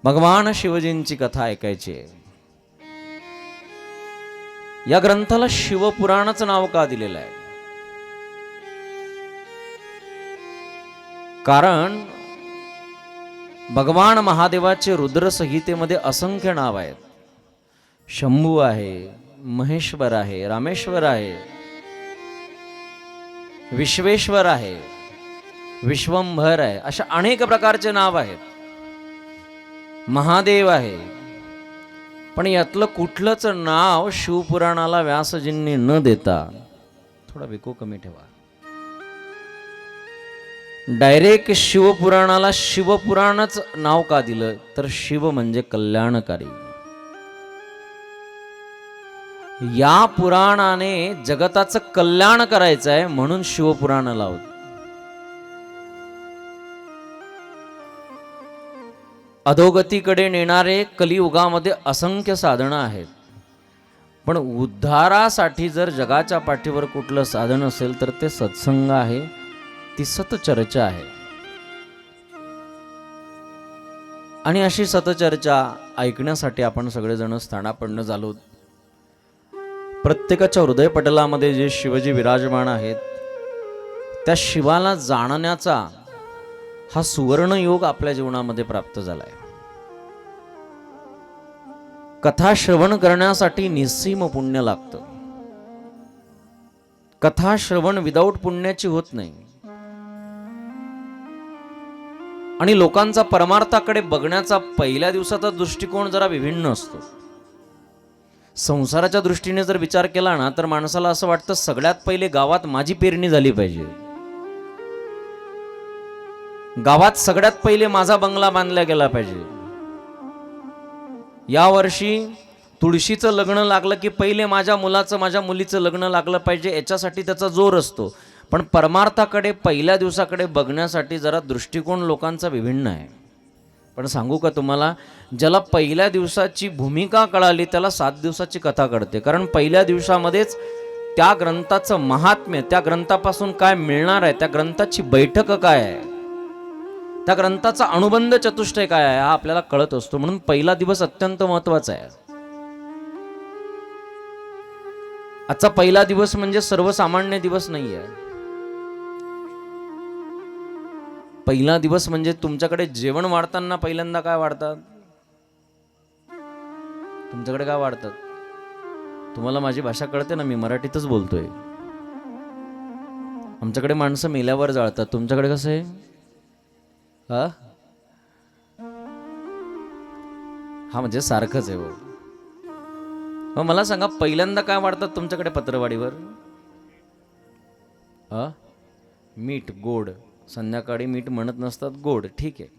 भगवान शिवजींची कथा ऐकायची. या ग्रंथाला शिवपुराणाचं नाव का दिलेलं आहे? कारण भगवान महादेवाचे रुद्र संहितेमध्ये असंख्य नाव आहेत. शंभू आहे, महेश्वर आहे, रामेश्वर आहे, विश्वेश्वर आहे, विश्वंभर आहे, अशा अनेक प्रकारचे नाव आहेत. महादेव आहे. पण यातलं कुठलंच नाव शिवपुराणाला व्यासजींनी न देता, थोडा विको कमी ठेवा, डायरेक्ट शिवपुराणाला शिवपुराणच नाव का दिलं? तर शिव म्हणजे कल्याणकारी. या पुराणाने जगताचं कल्याण करायचं आहे म्हणून शिवपुराण लावत. अधोगतीकडे नेणारे कलियुगामध्ये असंख्य साधनं आहेत, पण उद्धारासाठी जर जगाच्या पाठीवर कुठलं साधन असेल तर ते सत्संग आहे, ती सतचर्चा आहे. आणि अशी सतचर्चा ऐकण्यासाठी आपण सगळेजण स्थानापन्न झालो. प्रत्येकाच्या हृदयपटलामध्ये जे शिवजी विराजमान आहेत, त्या शिवाला जाणण्याचा हा सुवर्ण योग आपल्या जीवनामध्ये प्राप्त झालाय. कथा श्रवण करण्यासाठी निस्सीम पुण्य लागतं. कथा श्रवण विदाऊट पुण्याची होत नाही. आणि लोकांचा परमार्थाकडे बघण्याचा पहिल्या दिवसाचा दृष्टिकोन जरा विभिन्न असतो. संसाराच्या दृष्टीने जर विचार केला ना, तर माणसाला असं वाटतं सगळ्यात पहिले गावात माझी पेरणी झाली पाहिजे, गावात सगळ्यात पहिले माझा बंगला बांधला गेला पाहिजे, या वर्षी तुळशीचं लग्न लागलं की पहिले माझ्या मुलाचं माझ्या मुलीचं लग्न लागलं पाहिजे, याच्यासाठी त्याचा जोर असतो. पण परमार्थाकडे पहिल्या दिवसाकडे बघण्यासाठी जरा दृष्टिकोन लोकांचा विभिन्न आहे. पण सांगू का तुम्हाला, ज्याला पहिल्या दिवसाची भूमिका कळाली त्याला 7 दिवसाची कथा कळते. कारण पहिल्या दिवसामध्येच त्या ग्रंथाचं महात्म्य, त्या ग्रंथापासून काय मिळणार आहे, त्या ग्रंथाची बैठक काय आहे, त्या ग्रंथाचा अनुबंध चतुष्टय काय आहे, हा आपल्याला कळत असतो. म्हणून पहिला दिवस अत्यंत महत्वाचा आहे. आजचा पहिला दिवस म्हणजे सर्वसामान्य दिवस नाही आहे. पहिला दिवस म्हणजे तुमच्याकडे जेवण वाढताना पहिल्यांदा काय वाढतात? तुमच्याकडे काय वाढतात? तुम्हाला माझी भाषा कळते ना, मी मराठीतच बोलतोय. आमच्याकडे माणसं मेल्यावर जाळतात, तुमच्याकडे कसं आहे? हा म्हणजे सारखंच आहे. मग मला सांगा, पहिल्यांदा काय वाढतात तुमच्याकडे पत्रवाडीवर? मीठ, गोड. संध्याकाळी मीठ म्हणत नसतात, गोड. ठीक आहे,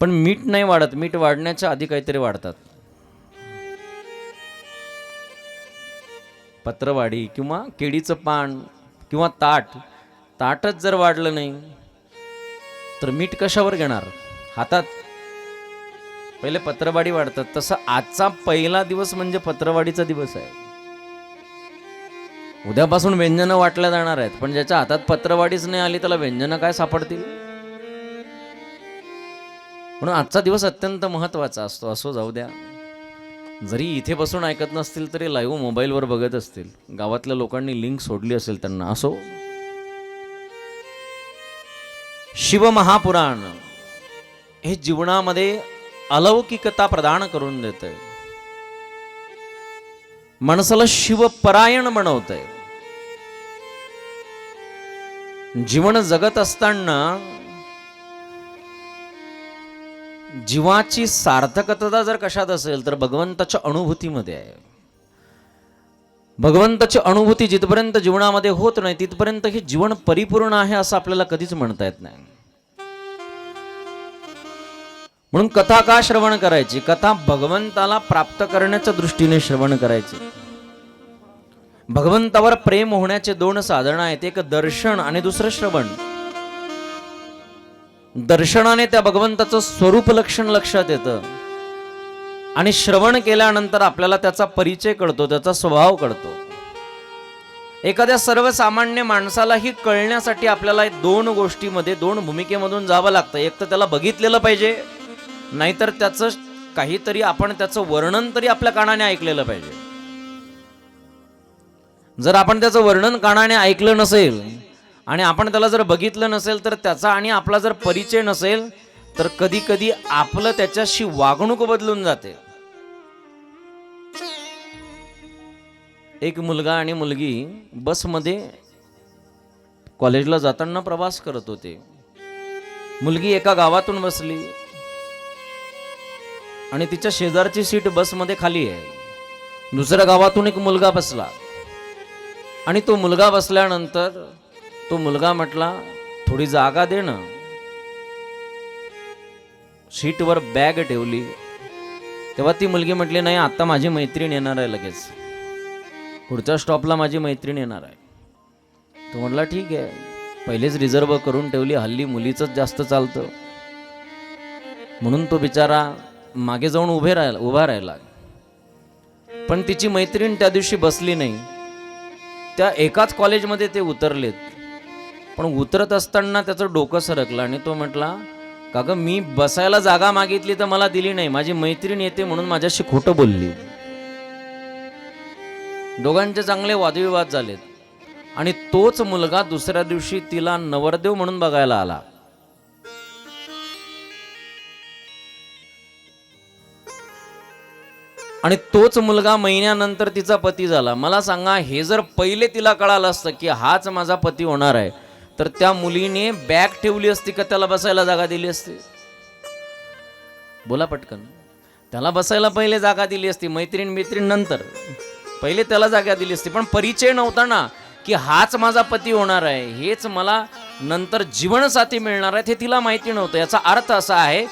पण मीठ नाही वाढत, मीठ वाढण्याच्या आधी काहीतरी वाढतात. पत्रवाडी किंवा केळीचं पान किंवा ताटच जर वाढलं नाही तर मीठ कशावर घेणार? हातात. पहिले पत्रवाडी वाढतात. तसं आजचा पहिला दिवस म्हणजे पत्रवाडीचा दिवस आहे. उद्यापासून व्यंजनं वाटल्या जाणार आहेत, पण ज्याच्या हातात पत्रवाडीच नाही आली त्याला व्यंजनं काय सापडतील? म्हणून आजचा दिवस अत्यंत महत्वाचा असतो. असो, जाऊ द्या. जरी इथे बसून ऐकत नसतील तरी लाईव्ह मोबाईलवर बघत असतील, गावातल्या लोकांनी लिंक सोडली असेल त्यांना. असो, शिव महापुराण हे जीवनामध्ये अलौकिकता प्रदान करून देतंय, माणसाला शिवपरायण बनवतंय. जीवन जगत असताना जीवाची सार्थकता जर कशात असेल तर भगवंताच्या अनुभूतीमध्ये आहे. भगवंताची अनुभूती जिथपर्यंत जीवनामध्ये होत नाही तिथपर्यंत हे जीवन परिपूर्ण आहे असं आपल्याला कधीच म्हणता येत नाही. म्हणून कथा का श्रवण करायची? कथा भगवंताला प्राप्त करण्याच्या दृष्टीने श्रवण करायची. भगवंतावर प्रेम होण्याचे 2 साधनं आहेत, एक दर्शन आणि दुसरं श्रवण. दर्शनाने त्या भगवंताचं स्वरूप लक्षण लक्षात येतं आणि श्रवण केल्यानंतर आपल्याला त्याचा परिचय कळतो, त्याचा स्वभाव कळतो. एखाद्या सर्वसामान्य माणसालाही कळण्यासाठी आपल्याला 2 गोष्टीमध्ये 2 भूमिकेमधून जावं लागतं. एक तर त्याला बघितलेलं पाहिजे नाहीतर त्याचं काहीतरी आपण त्याचं वर्णन तरी आपल्या कानाने ऐकलेलं पाहिजे. जर आपण त्याचं वर्णन कानाने ऐकलं नसेल आणि आपण त्याला जर बघितलं नसेल तर त्याचा आणि आपला जर परिचय नसेल तर कधी कधी आपलं त्याच्याशी वागणूक बदलून जाते. एक मुलगा आणि मुलगी बसमध्ये कॉलेजला जाताना प्रवास करत होते. मुलगी एका गावातून बसली आणि तिच्या शेजारची सीट बसमध्ये खाली आहे. दुसऱ्या गावातून एक मुलगा बसला आणि तो मुलगा बसल्यानंतर तो मुलगा म्हटला, थोडी जागा दे ना. सीटवर बॅग ठेवली. तेव्हा ती मुलगी म्हटली, नाही आता माझी मैत्रीण येणार आहे, लगेच पुढच्या स्टॉपला माझी मैत्रीण येणार आहे. तो म्हटला ठीक आहे, पहिलेच रिझर्व करून ठेवली, हल्ली मुलीचंच जास्त चालतं. म्हणून तो बिचारा मागे जाऊन उभा राहिला. पण तिची मैत्रीण त्या दिवशी बसली नाही. त्या एकाच कॉलेजमध्ये ते उतरलेत. पण उतरत असताना त्याचं डोकं सरकलं आणि तो म्हटला, काका मी बसायला जागा मागितली तर मला दिली नाही, माझी मैत्रीण येते म्हणून माझ्याशी खोटं बोलली. दोघांचे चांगले वादविवाद झालेत आणि तोच मुलगा दुसऱ्या दिवशी तिला नवरदेव म्हणून बघायला आला. आणि तोच मुलगा महिन्यानंतर तिचा पती झाला. मला सांगा, हे जर पहिले तिला कळालं असतं की हाच माझा पती होणार आहे तर त्या मुलीने बॅग ठेवली असती का त्याला बसायला जागा दिली असती? बोला पटकन. त्याला बसायला पहिले जागा दिली असती, मैत्रीण नंतर, पहिले त्याला जागा दिली असती. पण परिचय नव्हता ना की हाच माझा पती होणार आहे, हेच मला नंतर जीवनसाथी मिळणार आहे, हे तिला माहिती नव्हतं. याचा अर्थ असा आहे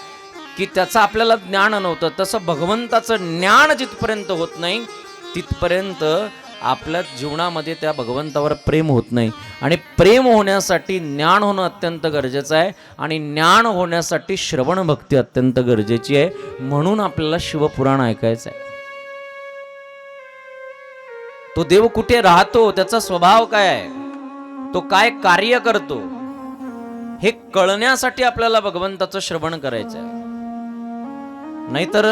की त्याचं आपल्याला ज्ञान नव्हतं. तसं भगवंताचं ज्ञान जिथपर्यंत होत नाही तिथपर्यंत आपल्या जीवनामध्ये त्या भगवंतावर प्रेम होत नाही. आणि प्रेम होण्यासाठी ज्ञान होणं अत्यंत गरजेचं आहे आणि ज्ञान होण्यासाठी श्रवण भक्ती अत्यंत गरजेची आहे. म्हणून आपल्याला शिवपुराण ऐकायचं आहे. तो देव कुठे राहतो, त्याचा स्वभाव काय आहे, तो काय कार्य करतो, हे कळण्यासाठी आपल्याला भगवंताचं श्रवण करायचं आहे. नाहीतर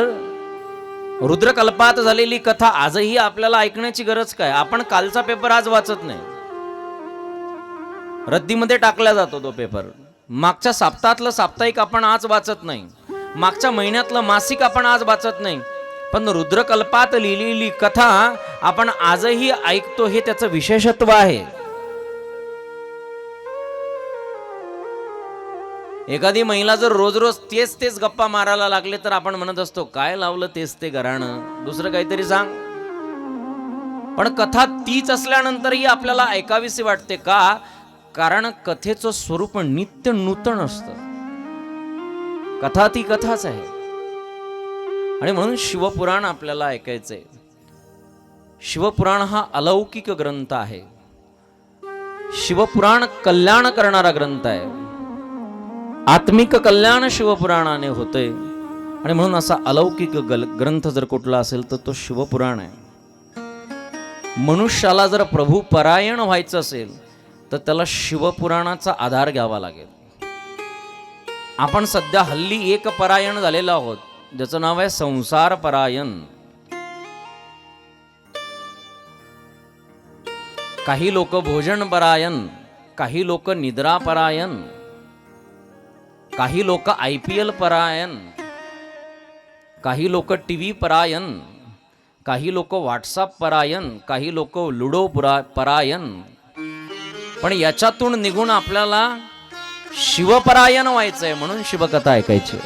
रुद्रकल्पात झालेली कथा आजही आपल्याला ऐकण्याची गरज काय? आपण कालचा पेपर आज वाचत नाही, रद्दीमध्ये टाकला जातो तो पेपर. मागच्या सप्ताहातलं साप्ताहिक आपण आज वाचत नाही, मागच्या महिन्यातलं मासिक आपण आज वाचत नाही. पण रुद्रकल्पात लिहिलेली कथा आपण आजही ऐकतो, हे त्याचं विशेषत्व आहे. एखादी महिला जर रोज रोज तेच गप्पा मारायला लागले तर आपण म्हणत असतो, काय लावलं तेच ते घराणं, दुसरं काहीतरी सांग. पण कथा तीच असल्यानंतरही आपल्याला ऐकावीशी वाटते. का? कारण कथेचं स्वरूप नित्य नूतन असतं. कथा ती कथाच आहे आणि म्हणून शिवपुराण आपल्याला ऐकायचंय. शिवपुराण हा अलौकिक ग्रंथ आहे. शिवपुराण कल्याण करणारा ग्रंथ आहे. आत्मिक कल्याण शिवपुराणाने होते आणि म्हणून असा अलौकिक ग्रंथ जर कुठला असेल तर तो शिवपुराण आहे. मनुष्याला जर प्रभू परायण व्हायचं असेल तर त्याला शिवपुराणाचा आधार घ्यावा लागेल. आपण सध्या हल्ली एक परायण झालेलो आहोत, ज्याचं नाव आहे संसार परायण. काही लोक भोजन परायण, काही लोक निद्रा परायण, काही लोक IPL परायण, काही लोक TV परायण, काही लोक व्हॉट्सअप परायण, काही लोक लुडो परायण. पण याच्यातून निघून आपल्याला शिवपरायण व्हायचंय म्हणून शिवकथा ऐकायची.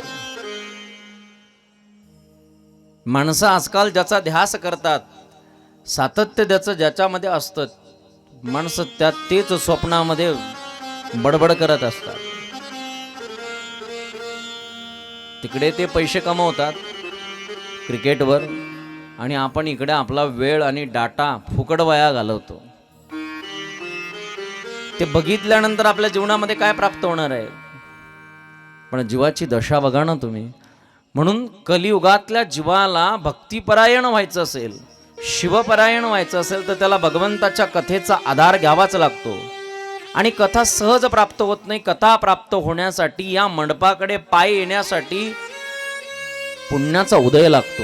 माणसं आजकाल ज्याचा ध्यास करतात, सातत्य ज्याचं ज्याच्यामध्ये असतं, माणसं तेच स्वप्नामध्ये बडबड करत असतात. तिकडे ते पैसे कमवतात क्रिकेटवर आणि आपण इकडे आपला वेळ आणि डाटा फुकट वाया घालवतो. ते बघितल्यानंतर आपल्या जीवनामध्ये काय प्राप्त होणार आहे? पण जीवाची दशा बघा ना तुम्ही. म्हणून कलियुगातल्या जीवाला भक्तिपरायण व्हायचं असेल, शिवपरायण व्हायचं असेल तर त्याला भगवंताच्या कथेचा आधार घ्यावाच लागतो. आणि कथा सहज प्राप्त होत नाही. कथा प्राप्त होण्यासाठी, या मंडपाकडे पाय येण्यासाठी पुण्याचा उदय लागतो,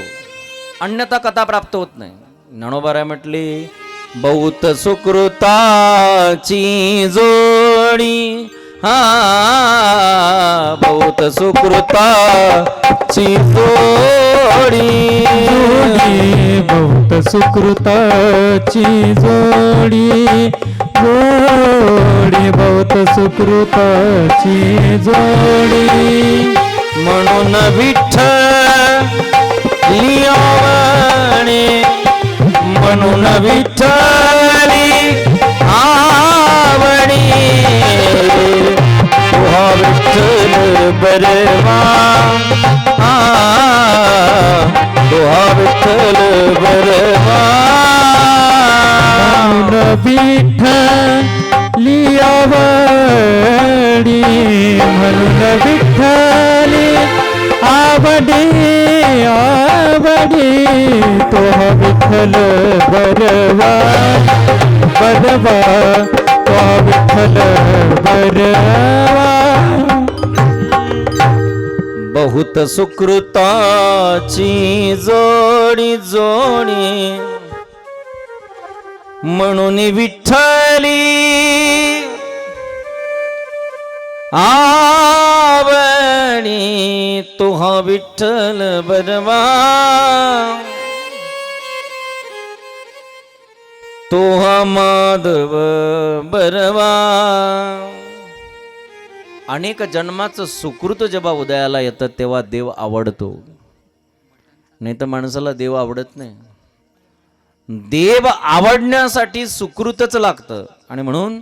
अन्यथा कथा प्राप्त होत नाही. ज्ञानोबाराय म्हटली, बहुत सुकृताची जोडी, हा बहुत सुकृताची जोडी, बहुत सुकृताची जोडी, जोडी बहुत सुकृताची जोडी. म्हणून विठ्ठली आवडे, म्हणून विठ्ठली आवडी, तुहा विठ्ठल बरवा, तुहा विठ्ठल बरवा. विठ्ठली आवडी, म्हणून विठ्ठली आवडी, आवडी तो विठ्ठल बरवा, बरवा तो विठ्ठल बरवा. बहुत सुकृताची जोडी जोडी, म्हणून विठ्ठली आवडी, तुहा विठ्ठल बरवा, तुहा माधव बरवा. अनेक जन्माचं सुकृत जेव्हा उदयाला येतं तेव्हा देव आवडतो, नाही तर माणसाला देव आवडत नाही. देव आवडण्यासाठी सुकृतच लागतं, आणि म्हणून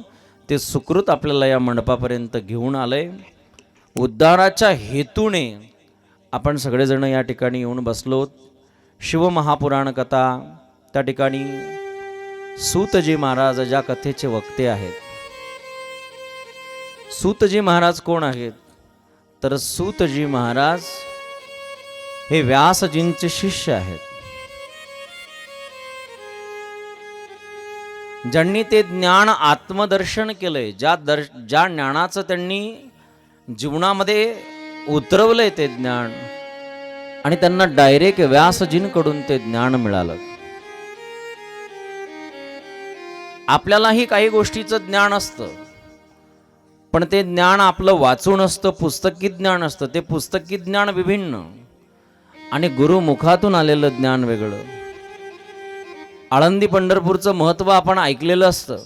ते सुकृत आपल्याला या मंडपापर्यंत घेऊन आलंय. उद्धाराच्या हेतूने आपण सगळेजण या ठिकाणी येऊन बसलोत. शिवमहापुराण कथा, त्या ठिकाणी सूतजी महाराज ज्या कथेचे वक्ते आहेत. सूतजी महाराज कोण आहेत? तर सूतजी महाराज हे व्यासजींचे शिष्य आहेत, ज्यांनी ते ज्ञान आत्मदर्शन केलंय, ज्या ज्ञानाचं त्यांनी जीवनामध्ये उतरवलंय ते ज्ञान, आणि त्यांना डायरेक्ट व्यासजींकडून ते ज्ञान मिळालं. आपल्यालाही काही गोष्टीचं ज्ञान असतं, पण ते ज्ञान आपलं वाचून असतं, पुस्तकी ज्ञान असतं. ते पुस्तकी ज्ञान विभिन्न आणि गुरुमुखातून आलेलं ज्ञान वेगळं. आळंदी पंढरपूरचं महत्त्व आपण ऐकलेलं असतं,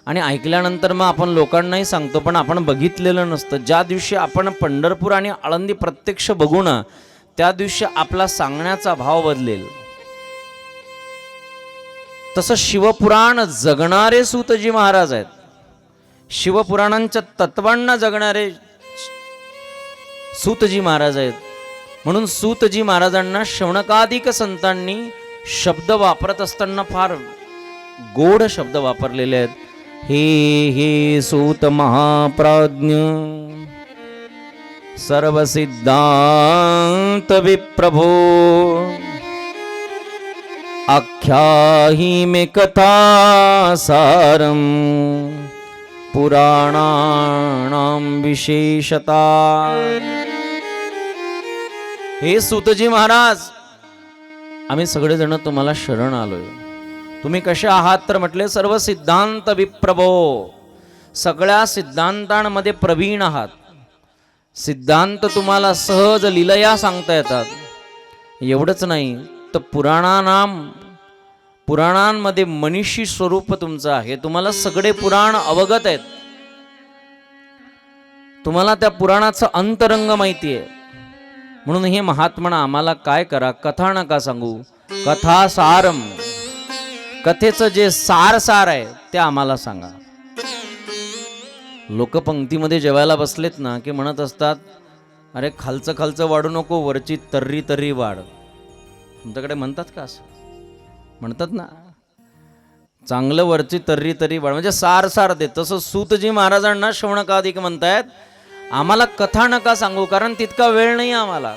आणि ऐकल्यानंतर मग आपण लोकांनाही सांगतो, पण आपण बघितलेलं नसतं. ज्या दिवशी आपण पंढरपूर आणि आळंदी प्रत्यक्ष बघू ना, त्या दिवशी आपला सांगण्याचा भाव बदलेल. तसं शिवपुराण जगणारे सूतजी महाराज आहेत, शिवपुराणांच्या तत्वांना जगणारे सूतजी महाराज आहेत. म्हणून सूतजी महाराजांना शौनकादिक संतांनी शब्द वापरत असताना फार गोड शब्द वापरलेले आहेत. हे सूत महाप्राज्ञ, सर्व सिद्धांत विप्रभो, आख्याही मे कथा सारम, पुराणानां विशेषता. हे सूतजी महाराज, आम्ही सगळेजण तुम्हाला शरण आलोय. तुम्ही कसे आहात? तर म्हटले सर्व सिद्धांत विप्रभो, सगळ्या सिद्धांतांमध्ये प्रवीण आहात. सिद्धांत तुम्हाला सहज लीलया सांगता येतात. एवढंच नाही तर पुराणांमध्ये मनीषी स्वरूप तुमचं आहे. तुम्हाला सगळे पुराण अवगत आहेत, तुम्हाला त्या पुराणाचं अंतरंग माहिती आहे. म्हणून हे महात्मना आम्हाला काय करा, कथा नका सांगू, कथा सारम, कथेचं जे सार आहे ते आम्हाला सांगा. लोक पंक्तीमध्ये जेवायला बसलेत ना की म्हणत असतात, अरे खालचं वाढू नको, वरची तर्री वाढ. तुमच्याकडे म्हणतात का असं? म्हणतात ना, चांगलं वरची तर्री वाढ म्हणजे सार दे. तसं सूतजी महाराजांना शौनकादिक म्हणतायत, आम्हाला कथा नका सांगू, कारण तितका वेळ नाही आम्हाला.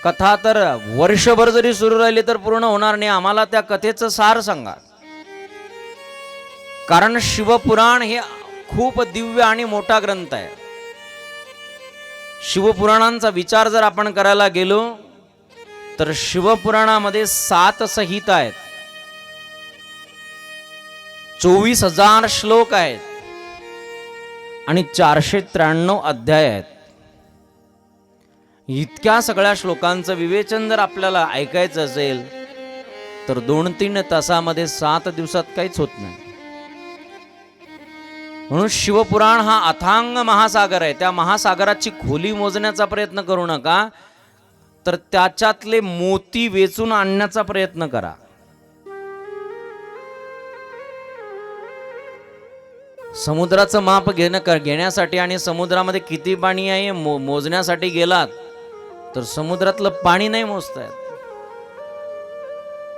कथा तर वर्षभर जरी सुरू राहिली तर पूर्ण होणार नाही. आम्हाला त्या कथेचं सार सांगा, कारण शिवपुराण हे खूप दिव्य आणि मोठा ग्रंथ आहे. शिवपुराणांचा विचार जर आपण करायला गेलो तर शिवपुराणामध्ये 7 संहिता आहेत, 24,000 श्लोक आहेत आणि 493 अध्याय आहेत. इतक्या सगळ्या श्लोकांचं विवेचन जर आपल्याला ऐकायचं असेल तर 2-3 तासामध्ये 7 दिवसात काहीच होत नाही. म्हणून शिवपुराण हा अथांग महासागर आहे. त्या महासागराची खोली मोजण्याचा प्रयत्न करू नका, तर त्याच्यातले मोती वेचून आणण्याचा प्रयत्न करा. समुद्राचं माप घेण्यासाठी आणि समुद्रामध्ये किती पाणी आहे मोजण्यासाठी गेलात तर समुद्रातलं पाणी नाही मोजता येत,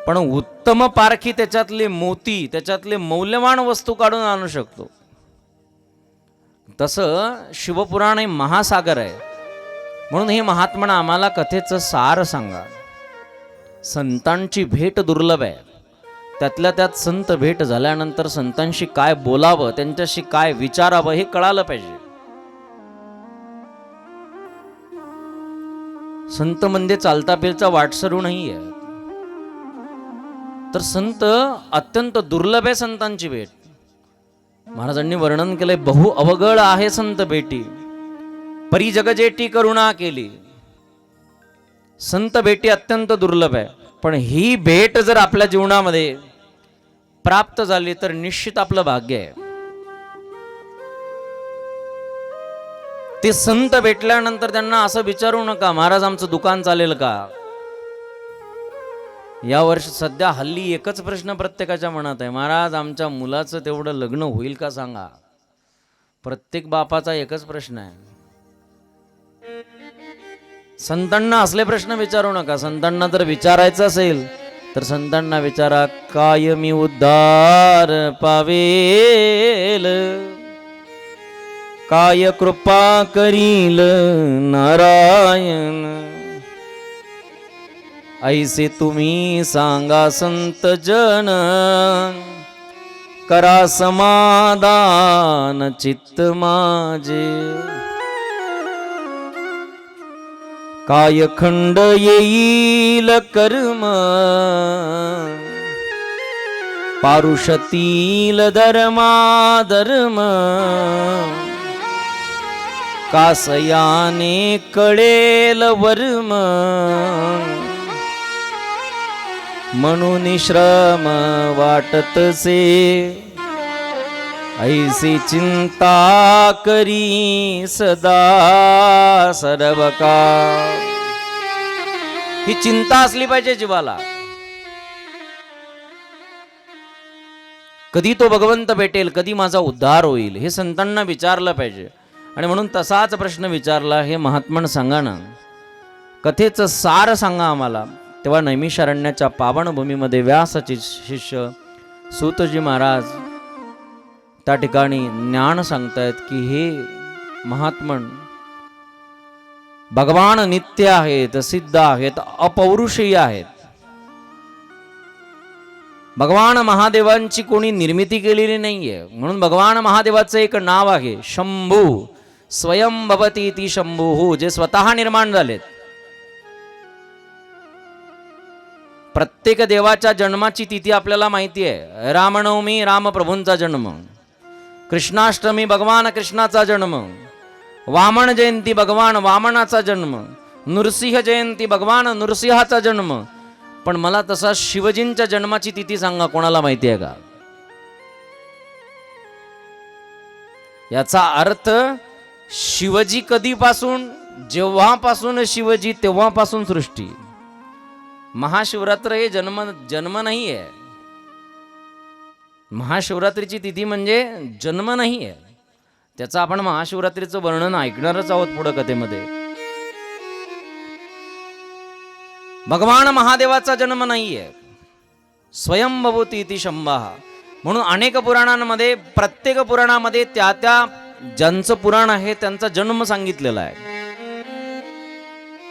पण उत्तम पारखी त्याच्यातले मोती, त्याच्यातले मौल्यवान वस्तू काढून आणू शकतो. तसं शिवपुराण हे महासागर आहे. म्हणून हे महात्मन आम्हाला कथेचं सार सांगा. संतांची भेट दुर्लभ आहे. त्यातल्या त्यात संत भेट झाल्यानंतर संतांशी काय बोलावं, त्यांच्याशी काय विचारावं हे कळालं पाहिजे. संत म्हणजे चालता फिरता वाटसरू नाही आहे, तर संत अत्यंत दुर्लभ आहे. संतांची भेट महाराजांनी वर्णन केलंय, बहु अवघड आहे संत भेटी, परी जगजेटी करुणा केली. संत भेटी अत्यंत दुर्लभ आहे, पण ही भेट जर आपल्या जीवनामध्ये प्राप्त झाली तर निश्चित आपलं भाग्य आहे. ते संत भेटल्यानंतर त्यांना असं विचारू नका महाराज आमचं दुकान चालेल का. या वर्षी सध्या हल्ली एकच प्रश्न प्रत्येकाच्या मनात आहे, महाराज आमच्या मुलाचं तेवढं लग्न होईल का सांगा. प्रत्येक बापाचा एकच प्रश्न आहे. संतांना असले प्रश्न विचारू नका. संतांना जर विचारायचं असेल तर संतांना विचारा, काय मी उद्धार पावेल, काय कृपा करील नारायण, ऐसे तुम्ही सांगा संत जन, करा समाधान चित्त माझे. काय खंड येईल कर्म, पारुषतील धर्म, कासयाने कळेल वर्म, म्हणून श्रम वाटतसे, ऐसी चिंता करी सदा सर्व काळ. ही चिंता असली पाहिजे जीवाला. कधी तो भगवंत भेटेल, कधी माझा उद्धार होईल, हे संतांना विचारलं पाहिजे. आणि म्हणून तसाच प्रश्न विचारला, हे महात्मन सांगा ना, कथेचं सार सांगा आम्हाला. तेव्हा नैमिषारण्याच्या पावनभूमीमध्ये व्यासाचे शिष्य सूतजी महाराज त्या ठिकाणी ज्ञान सांगतायत की हे महात्मन भगवान नित्य आहेत, सिद्ध आहेत, अपौरुषीय आहेत. भगवान महादेवांची कोणी निर्मिती केलेली नाहीये. म्हणून भगवान महादेवाचं एक नाव आहे शंभू, स्वयंभवती ती शंभू, जे स्वतः निर्माण झालेत. प्रत्येक देवाच्या जन्माची तिथी आपल्याला माहिती आहे. रामनवमी रामप्रभूंचा जन्म, कृष्णाष्टमी भगवान कृष्णाचा जन्म, वामन जयंती भगवान वामनाचा जन्म, नृसिंह जयंती भगवान नृसिंहाचा जन्म. पण मला तसा शिवजींच्या जन्माची तिथी सांगा, कोणाला माहिती आहे का? याचा अर्थ शिवजी कधीपासून, जेव्हापासून शिवजी तेव्हापासून सृष्टी. महाशिवरात्र हे जन्म नाही आहे. महाशिवरात्रीची तिथी म्हणजे जन्म नाही आहे. त्याचं आपण महाशिवरात्रीचं वर्णन ऐकणारच आहोत पुढे कथेमध्ये. भगवान महादेवाचा जन्म नाहीये, स्वयंभवती ती शंभा. म्हणून अनेक पुराणांमध्ये, प्रत्येक पुराणामध्ये त्या त्या ज्यांचं पुराण आहे त्यांचा जन्म सांगितलेला आहे.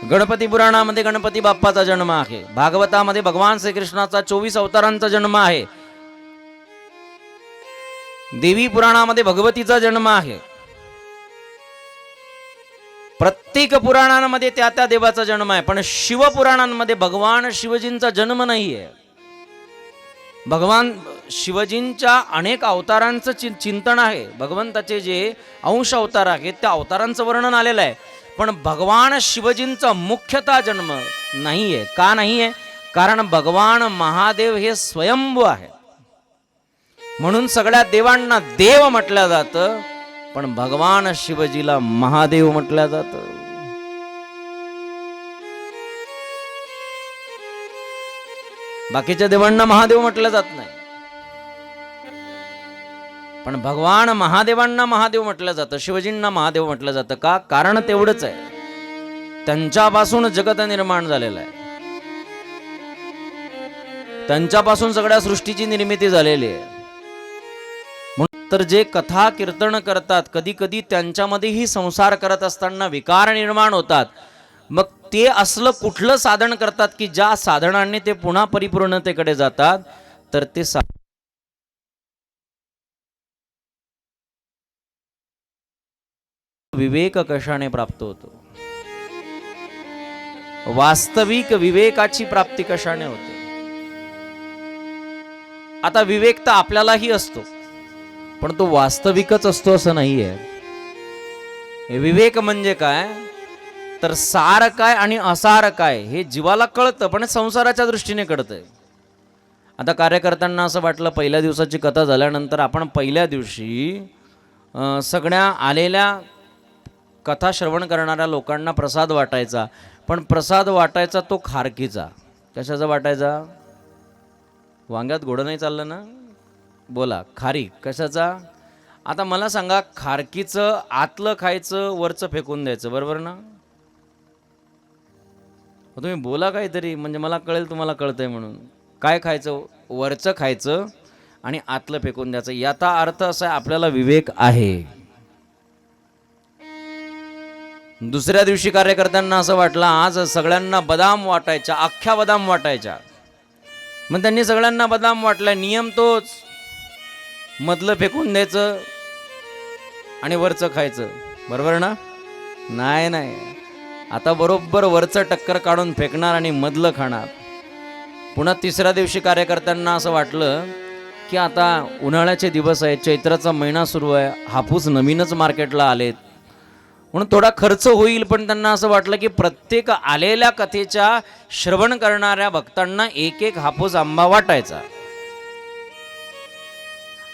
गणपती पुराणामध्ये गणपती बाप्पाचा जन्म आहे. भागवतामध्ये भगवान श्रीकृष्णाचा 24 अवतारांचा जन्म आहे. देवी पुराणामध्ये भगवतीचा जन्म आहे. प्रत्येक पुराणांमध्ये त्या त्या देवाचा जन्म आहे, पण शिवपुराणांमध्ये भगवान शिवजींचा जन्म नाही आहे. भगवान शिवजींच्या अनेक अवतारांचं चिंतन आहे. भगवंताचे जे अंश अवतार आहेत त्या अवतारांचं वर्णन आलेलं आहे, पण भगवान शिवजींचा मुख्यतः जन्म नाही आहे. का नाही आहे? कारण भगवान महादेव हे स्वयंभू आहे, म्हणून सगळ्या देवांना देव म्हटलं जातं, पण भगवान शिवजीला महादेव म्हटलं जातं. बाकीच्या देवांना महादेव म्हटलं जात नाही, पण भगवान महादेवांना महादेव म्हटलं जातं, शिवजींना महादेव म्हटलं जातं. का? कारण तेवढंच आहे, त्यांच्यापासून जगत निर्माण झालेलं आहे, त्यांच्यापासून सगळ्या सृष्टीची निर्मिती झालेली आहे. म्हणून तर जे कथा कीर्तन करतात, कधी कधी त्यांच्यामध्येही संसार करत असताना विकार निर्माण होतात. मग ते असलं कुठलं साधन करतात की ज्या साधनाने ते पुन्हा परिपूर्णतेकडे जातात? तर ते विवेक कशाने प्राप्त होतो? वास्तविक विवेकाची प्राप्ती कशाने होते? आता विवेक तर आपल्यालाही असतो, पण तो वास्तविकच असतो असं नाहीये. विवेक म्हणजे काय? तर सार काय आणि असार काय हे जीवाला कळतं, पण संसाराच्या दृष्टीने कळतंय. आता कार्यकर्त्यांना असं वाटलं, पहिल्या दिवसाची कथा झाल्यानंतर आपण पहिल्या दिवशी सगळ्या आलेल्या कथा श्रवण करणाऱ्या लोकांना प्रसाद वाटायचा, पण प्रसाद वाटायचा तो खारकीचा. कशाचा वाटायचा? वांग्यात घोडं नाही चाललं ना, बोला. खारीक कशाचा? आता मला सांगा, खारकीचं आतलं खायचं, वरचं फेकून द्यायचं, बरोबर ना? तुम्ही बोला काहीतरी, म्हणजे मला कळेल तुम्हाला कळतंय म्हणून. काय खायचं? वरचं खायचं आणि आतलं फेकून द्यायचं. याचा अर्थ असा आहे, आपल्याला विवेक आहे. दुसऱ्या दिवशी कार्यकर्त्यांना असं वाटलं, आज सगळ्यांना बदाम वाटायच्या, अख्ख्या बदाम वाटायच्या. मग त्यांनी सगळ्यांना बदाम वाटला. नियम तोच, मधलं फेकून द्यायचं आणि वरचं खायचं, बरोबर ना? नाही नाही, आता बरोबर वरचं टक्कर काढून फेकणार आणि मधलं खाणार. पुन्हा तिसऱ्या दिवशी कार्यकर्त्यांना असं वाटलं की आता उन्हाळ्याचे दिवस आहेत, चैत्राचा महिना सुरू आहे, हापूस नवीनच मार्केटला आलेत, म्हणून थोडा खर्च होईल, पण त्यांना असं वाटलं की प्रत्येक आलेल्या कथेच्या श्रवण करणाऱ्या भक्तांना एक एक हापूस आंबा वाटायचा.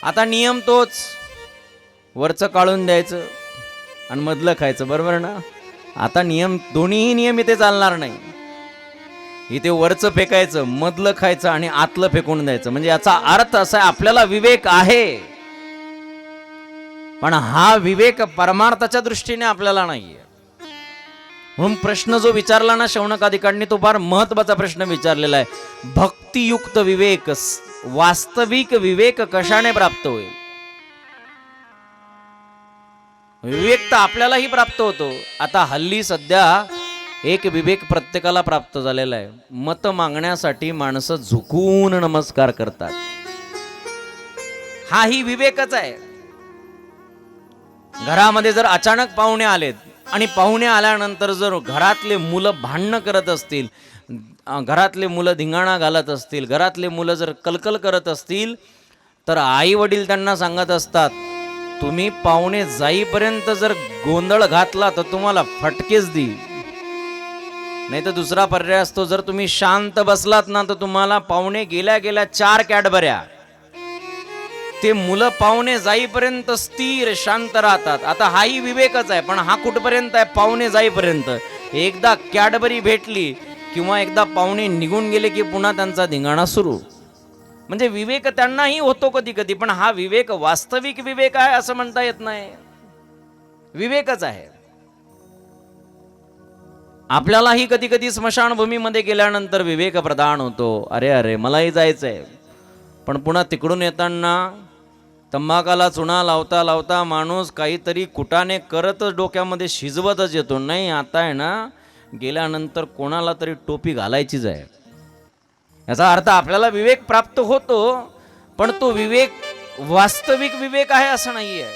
आता नियम तोच, वरचं काढून द्यायचं आणि मधलं खायचं, बरोबर ना? आता नियम, दोन्हीही नियम इथे चालणार नाही. इथे वरचं फेकायचं, मधलं खायचं आणि आतलं फेकून द्यायचं. म्हणजे याचा अर्थ असा आहे, आपल्याला विवेक आहे, पण हा विवेक परमार्थाच्या दृष्टीने आपल्याला नाहीये. म्हणून प्रश्न जो विचारला ना शौनकादिकांनी, तो फार महत्वाचा प्रश्न विचारलेला आहे. भक्तियुक्त विवेक, वास्तविक विवेक कशाने प्राप्त होईल? विवेक तर आपल्यालाही प्राप्त होतो. आता हल्ली सध्या एक विवेक प्रत्येकाला प्राप्त झालेला आहे. मत मागण्यासाठी माणसं झुकून नमस्कार करतात. हाही विवेकच आहे. घरामध्ये जर अचानक पाहुणे आलेत आणि पाहुणे आल्यानंतर जर घरातले मुलं भांडणं करत असतील, घरातले मुलं धिंगाणा घालत असतील, घरातले मुलं जर कलकल करत असतील, तर आई वडील त्यांना सांगत असतात, तुम्ही पाहुणे जाईपर्यंत जर गोंधळ घातला तर तुम्हाला फटकेच देईल. नाही तर दुसरा पर्याय असतो, जर तुम्ही शांत बसलात ना तर तुम्हाला पाहुणे गेल्या गेल्या 4 कॅडबऱ्या. ते मुलं पाहुणे जाईपर्यंत स्थिर शांत राहतात. आता हाही विवेकच आहे, पण हा कुठपर्यंत आहे? पाहुणे जाईपर्यंत. एकदा कॅडबरी भेटली किंवा एकदा पाहुणे निघून गेले की पुन्हा त्यांचा धिंगाणा सुरू. म्हणजे विवेक त्यांनाही होतो कधी कधी, पण हा विवेक वास्तविक विवेक आहे असं म्हणता येत नाही. विवेकच आहे. आपल्यालाही कधी कधी स्मशानभूमीमध्ये गेल्यानंतर विवेक प्रदान होतो. अरे अरे मलाही जायचंय, पण पुन्हा तिकडून येताना तंबाखाला चुना लावता लावता माणूस काहीतरी कुटाने करतच डोक्यामध्ये शिजवतच येतो. नाही, आता आहे ना, गेल्यानंतर कोणाला तरी टोपी घालायचीच आहे. याचा अर्थ आपल्याला विवेक प्राप्त होतो, पण तो विवेक वास्तविक विवेक आहे असं नाही आहे.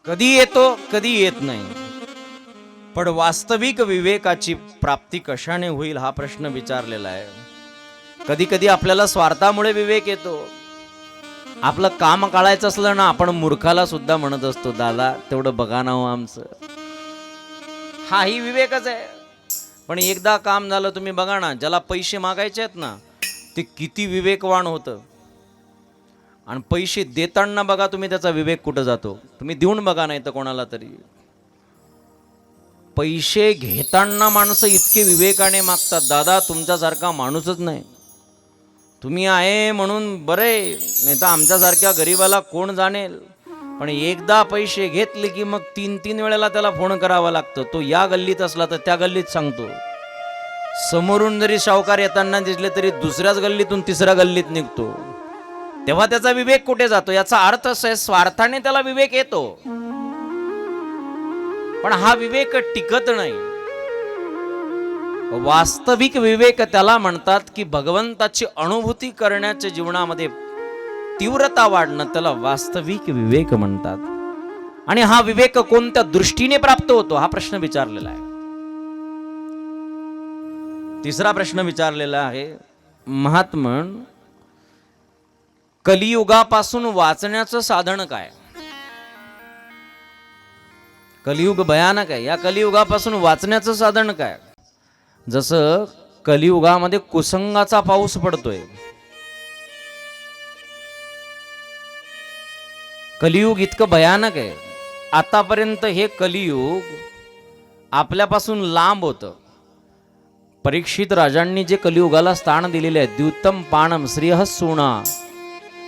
कधी येतो कधी येत नाही. पण वास्तविक विवेकाची प्राप्ती कशाने होईल हा प्रश्न विचारलेला आहे. कधी कधी आपल्याला स्वार्थामुळे विवेक येतो. आपलं काम काढायचं असलं ना, आपण मूर्खाला सुद्धा म्हणत असतो, दादा तेवढं बघा ना हो आमचं. हाही विवेकच आहे. पण एकदा काम झालं, तुम्ही बघा ना, ज्याला पैसे मागायचे आहेत ना, ते किती विवेकवान होतं. आणि पैसे देताना बघा तुम्ही त्याचा विवेक कुठं जातो. तुम्ही देऊन बघा, नाही तर कोणाला तरी. पैसे घेताना माणसं इतके विवेकाने मागतात, दादा तुमच्यासारखा माणूसच नाही. तुम्ही आहे म्हणून बरे, नाही तर आमच्यासारख्या गरीबाला कोण जाणेल. पण एकदा पैसे घेतले की मग 3-3 वेळेला त्याला फोन करावा लागतो. तो या गल्लीत असला तर त्या गल्लीत सांगतो. समोरून जरी सावकार येताना दिसले तरी दुसऱ्याच गल्लीतून तिसऱ्या गल्लीत निघतो. तेव्हा त्याचा विवेक कुठे जातो. याचा अर्थ असा आहे, स्वार्थाने त्याला विवेक येतो, पण हा विवेक टिकत नाही. वास्तविक विवेक त्याला म्हणतात की भगवंताची अनुभूती करण्याच्या जीवनामध्ये तीव्रता वाढणं, त्याला वास्तविक विवेक म्हणतात. आणि हा विवेक कोणत्या दृष्टीने प्राप्त होतो हा प्रश्न विचारलेला आहे. तिसरा प्रश्न विचारलेला आहे, महात्मन कलियुगापासून वाचण्याचं साधन काय. कलियुग भयानक आहे. या कलियुगापासून वाचण्याचं साधन काय. जसं कलियुगामध्ये कुसंगाचा पाऊस पडतोय. कलियुग इतकं भयानक आहे. आतापर्यंत हे कलियुग आपल्यापासून लांब होतं. परीक्षित राजांनी जे कलियुगाला स्थान दिलेले आहे, द्युतम पाणम श्रीह सुणा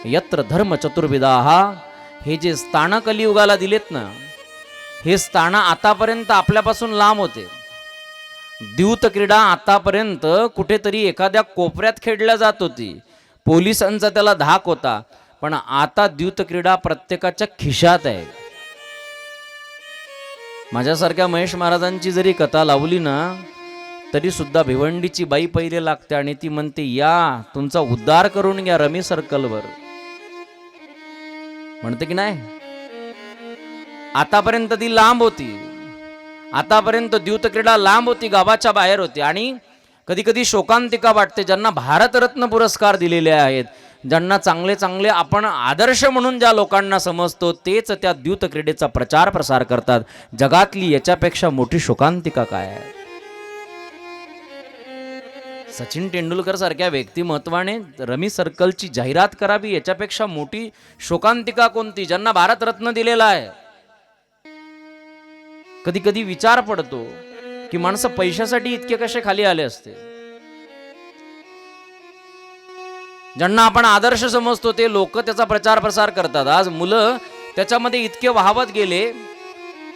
यत्र धर्म चतुर्विदाहा, हे जे स्थान कलियुगाला दिलेत ना, हे स्थान आतापर्यंत आपल्यापासून लांब होते. द्यूत क्रीडा आतापर्यंत कुठेतरी एखाद्या कोपऱ्यात खेळल्या जात होती, पोलिसांचा त्याला धाक होता. पण आता द्यूत क्रीडा प्रत्येकाच्या खिशात आहे. माझ्यासारख्या महेश महाराजांची जरी कथा लावली ना, तरी सुद्धा भिवंडीची बाई पहिले लागते आणि ती म्हणते, या तुमचा उद्धार करून घ्या रमी सर्कलवर. म्हणते की नाही. आतापर्यंत ती लांब होती. आतापर्यंत द्यूत क्रीडा लांब होती, गावाच्या बाहेर होती. आणि कधी कधी शोकांतिका वाटते, ज्यांना भारतरत्न पुरस्कार दिलेले आहेत, ज्यांना चांगले चांगले आपण आदर्श म्हणून ज्या लोकांना समजतो, तेच त्या द्यूत क्रीडेचा प्रचार प्रसार करतात. जगातली याच्यापेक्षा मोठी शोकांतिका काय आहे. सचिन तेंडुलकर सारख्या व्यक्तिमत्वाने रमी सर्कलची जाहिरात करावी, याच्यापेक्षा मोठी शोकांतिका कोणती. ज्यांना भारतरत्न दिलेला आहे. कधी कधी विचार पडतो की माणसं पैशासाठी इतके कसे खाली आले असते. ज्यांना आपण आदर्श समजतो ते लोक त्याचा प्रचार प्रसार करतात. आज मुलं त्याच्यामध्ये इतके वाहवत गेले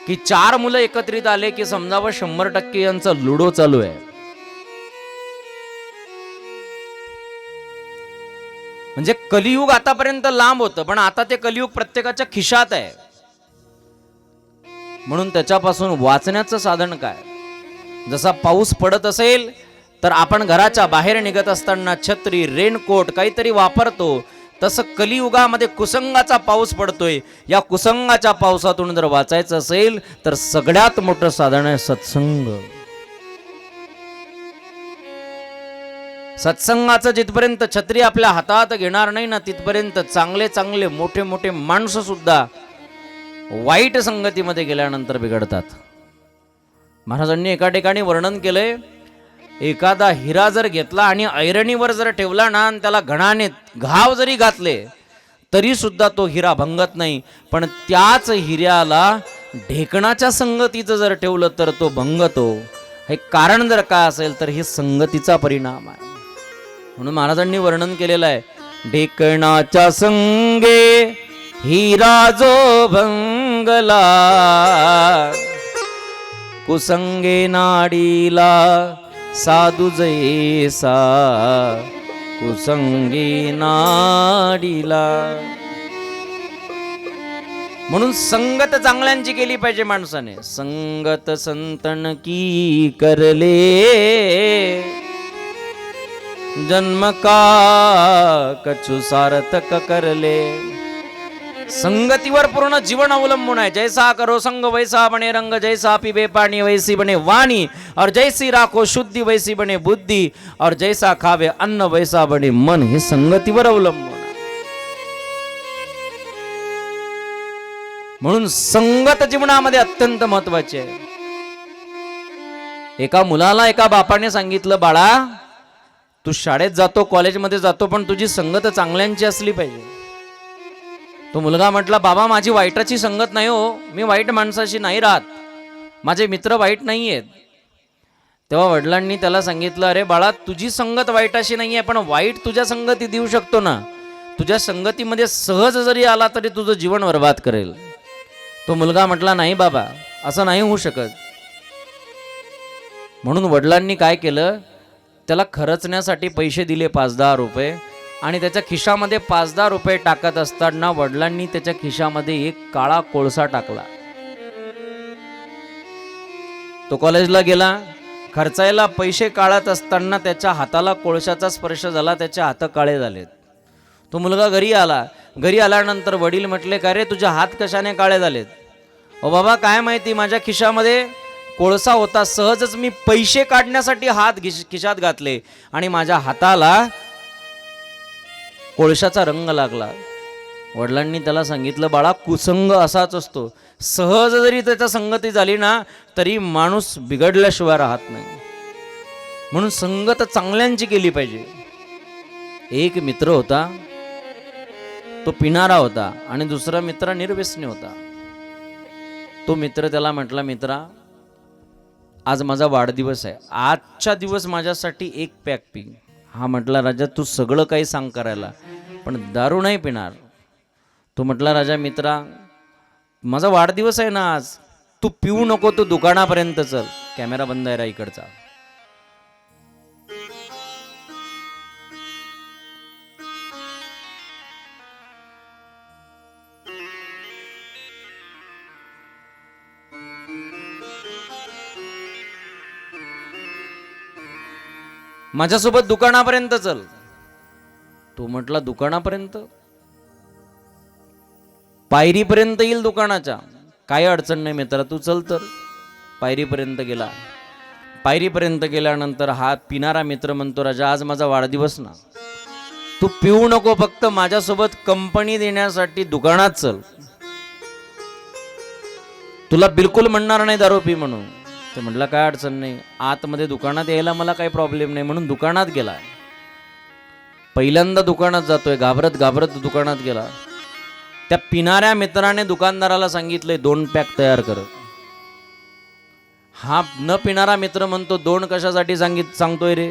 की 4 मुलं एकत्रित आले की समजावं 100% यांचा लुडो चालू आहे. म्हणजे कलियुग आतापर्यंत लांब होतं, पण आता ते कलियुग प्रत्येकाच्या खिशात आहे. म्हणून त्याच्यापासून वाचण्याचं साधन काय. जसा पाऊस पडत असेल तर आपण घराच्या बाहेर निघत असताना छत्री, रेनकोट काहीतरी वापरतो, तसं कलियुगामध्ये कुसंगाचा पाऊस पडतोय. या कुसंगाच्या पावसातून जर वाचायचं असेल तर सगळ्यात मोठं साधन आहे सत्संग. सत्संगाचं जिथपर्यंत छत्री आपल्या हातात घेणार नाही ना, तिथपर्यंत चांगले चांगले मोठे मोठे माणसं सुद्धा वाईट संगतीमध्ये गेल्यानंतर बिघडतात. महाराजांनी एका ठिकाणी वर्णन केलंय, एखादा हिरा जर घेतला आणि ऐरणीवर जर ठेवला ना, आणि त्याला घणाने घाव जरी घातले तरी सुद्धा तो हिरा भंगत नाही. पण त्याच हिऱ्याला ढेकणाच्या संगतीचं जर ठेवलं तर तो भंगतो. हे कारण जर काय असेल तर हे संगतीचा परिणाम आहे. म्हणून महाराजांनी वर्णन केलेलं आहे, ढेकणाच्या संगे हिरा जो भंगला, कुसंगे नाडीला साधू जैसा, कुसंगे नाडीला. म्हणून संगत चांगल्यांची केली पाहिजे माणसाने. संगत संतन की करले, जन्म का कछु सार्थक करले. संगतीवर पूर्ण जीवन अवलंबून आहे. जैसा करो संग वैसा बने रंग, जैसा पीबे पाणी वैसी बने वाणी, और जैसी राखो शुद्धि वैसी बने बुद्धि, और जैसा खावे अन्न वैसा बने मन. हे संगतीवर अवलंबून आहे. म्हणून संगत जीवनामध्ये अत्यंत महत्वाची आहे. एका मुलाला एका बापाने सांगितलं, बाळा तू शाळेत जातो, कॉलेजमध्ये जातो, पण तुझी संगत चांगल्यांची असली पाहिजे. तो मुलगा म्हटला, बाबा माझी वाईटाची संगत नाही हो, मी वाईट माणसाशी नाही राहत, माझे मित्र वाईट नाही आहेत. तेव्हा वडिलांनी त्याला सांगितलं, अरे बाळा तुझी संगत वाईटाशी नाही आहे, पण वाईट तुझ्या संगती देऊ शकतो ना. तुझ्या संगतीमध्ये सहज जरी आला तरी तुझं जीवन बर्बाद करेल. तो मुलगा म्हटला, नाही बाबा असं नाही होऊ शकत. म्हणून वडिलांनी काय केलं, त्याला खर्चण्यासाठी पैसे दिले 5-10 रुपये, आणि त्याच्या खिशामध्ये 5-10 रुपये टाकत असताना वडिलांनी त्याच्या खिशामध्ये एक काळा कोळसा टाकला. तो कॉलेजला गेला, खर्चायला पैसे काढत असताना त्याच्या हाताला कोळशाचा स्पर्श झाला, त्याचे हात काळे झालेत. तो मुलगा घरी आला. घरी आल्यानंतर वडील म्हटले, का रे तुझे हात कशाने काळे झालेत? ओ बाबा काय माहिती, माझ्या खिशामध्ये कोळसा होता, सहजच मी पैसे काढण्यासाठी हात खिशात घातले आणि माझ्या हाताला कोळशाचा रंग लागला. वडिलांनी त्याला सांगितलं, बाळा कुसंग असाच असतो, सहज जरी त्याच्या संगती झाली ना तरी माणूस बिघडल्याशिवाय राहत नाही. म्हणून संगत चांगल्यांची केली पाहिजे. एक मित्र होता, तो पिणारा होता, आणि दुसरा मित्र निर्व्यसनी होता. तो मित्र त्याला म्हटला, मित्रा आज माझा वाढदिवस आहे, आजच्या दिवस माझ्यासाठी 1 पॅक पी. हा म्हटला, राजा तू सगळं काही सांग करायला, पण दारू नाही पिणार. तो म्हटला, राजा मित्रा माझा वाढदिवस आहे ना आज, तू पिऊ नको, तू दुकानापर्यंत चल. कॅमेरा बंद आहे रा इकडचा. माझ्यासोबत दुकानापर्यंत चल. तो म्हटला, दुकानापर्यंत? पायरीपर्यंत येईल दुकानाच्या, काही अडचण नाही मित्रा, तू चल. तर पायरीपर्यंत गेला. पायरीपर्यंत गेल्यानंतर हा पिणारा मित्र म्हणतो, राजा आज माझा वाढदिवस ना, तू पिऊ नको, फक्त माझ्यासोबत कंपनी देण्यासाठी दुकानात चल. तुला बिलकुल म्हणणार नाही दारू पी म्हणून. ते म्हटलं काय अडचण नाही, आतमध्ये दुकानात यायला मला काही प्रॉब्लेम नाही. म्हणून दुकानात गेला. पहिल्यांदा दुकानात जातोय, घाबरत घाबरत दुकानात गेला. त्या पिणाऱ्या मित्राने दुकानदाराला सांगितलंय 2 पॅक तयार कर. हा न पिणारा मित्र म्हणतो, 2 कशासाठी सांगतोय रे,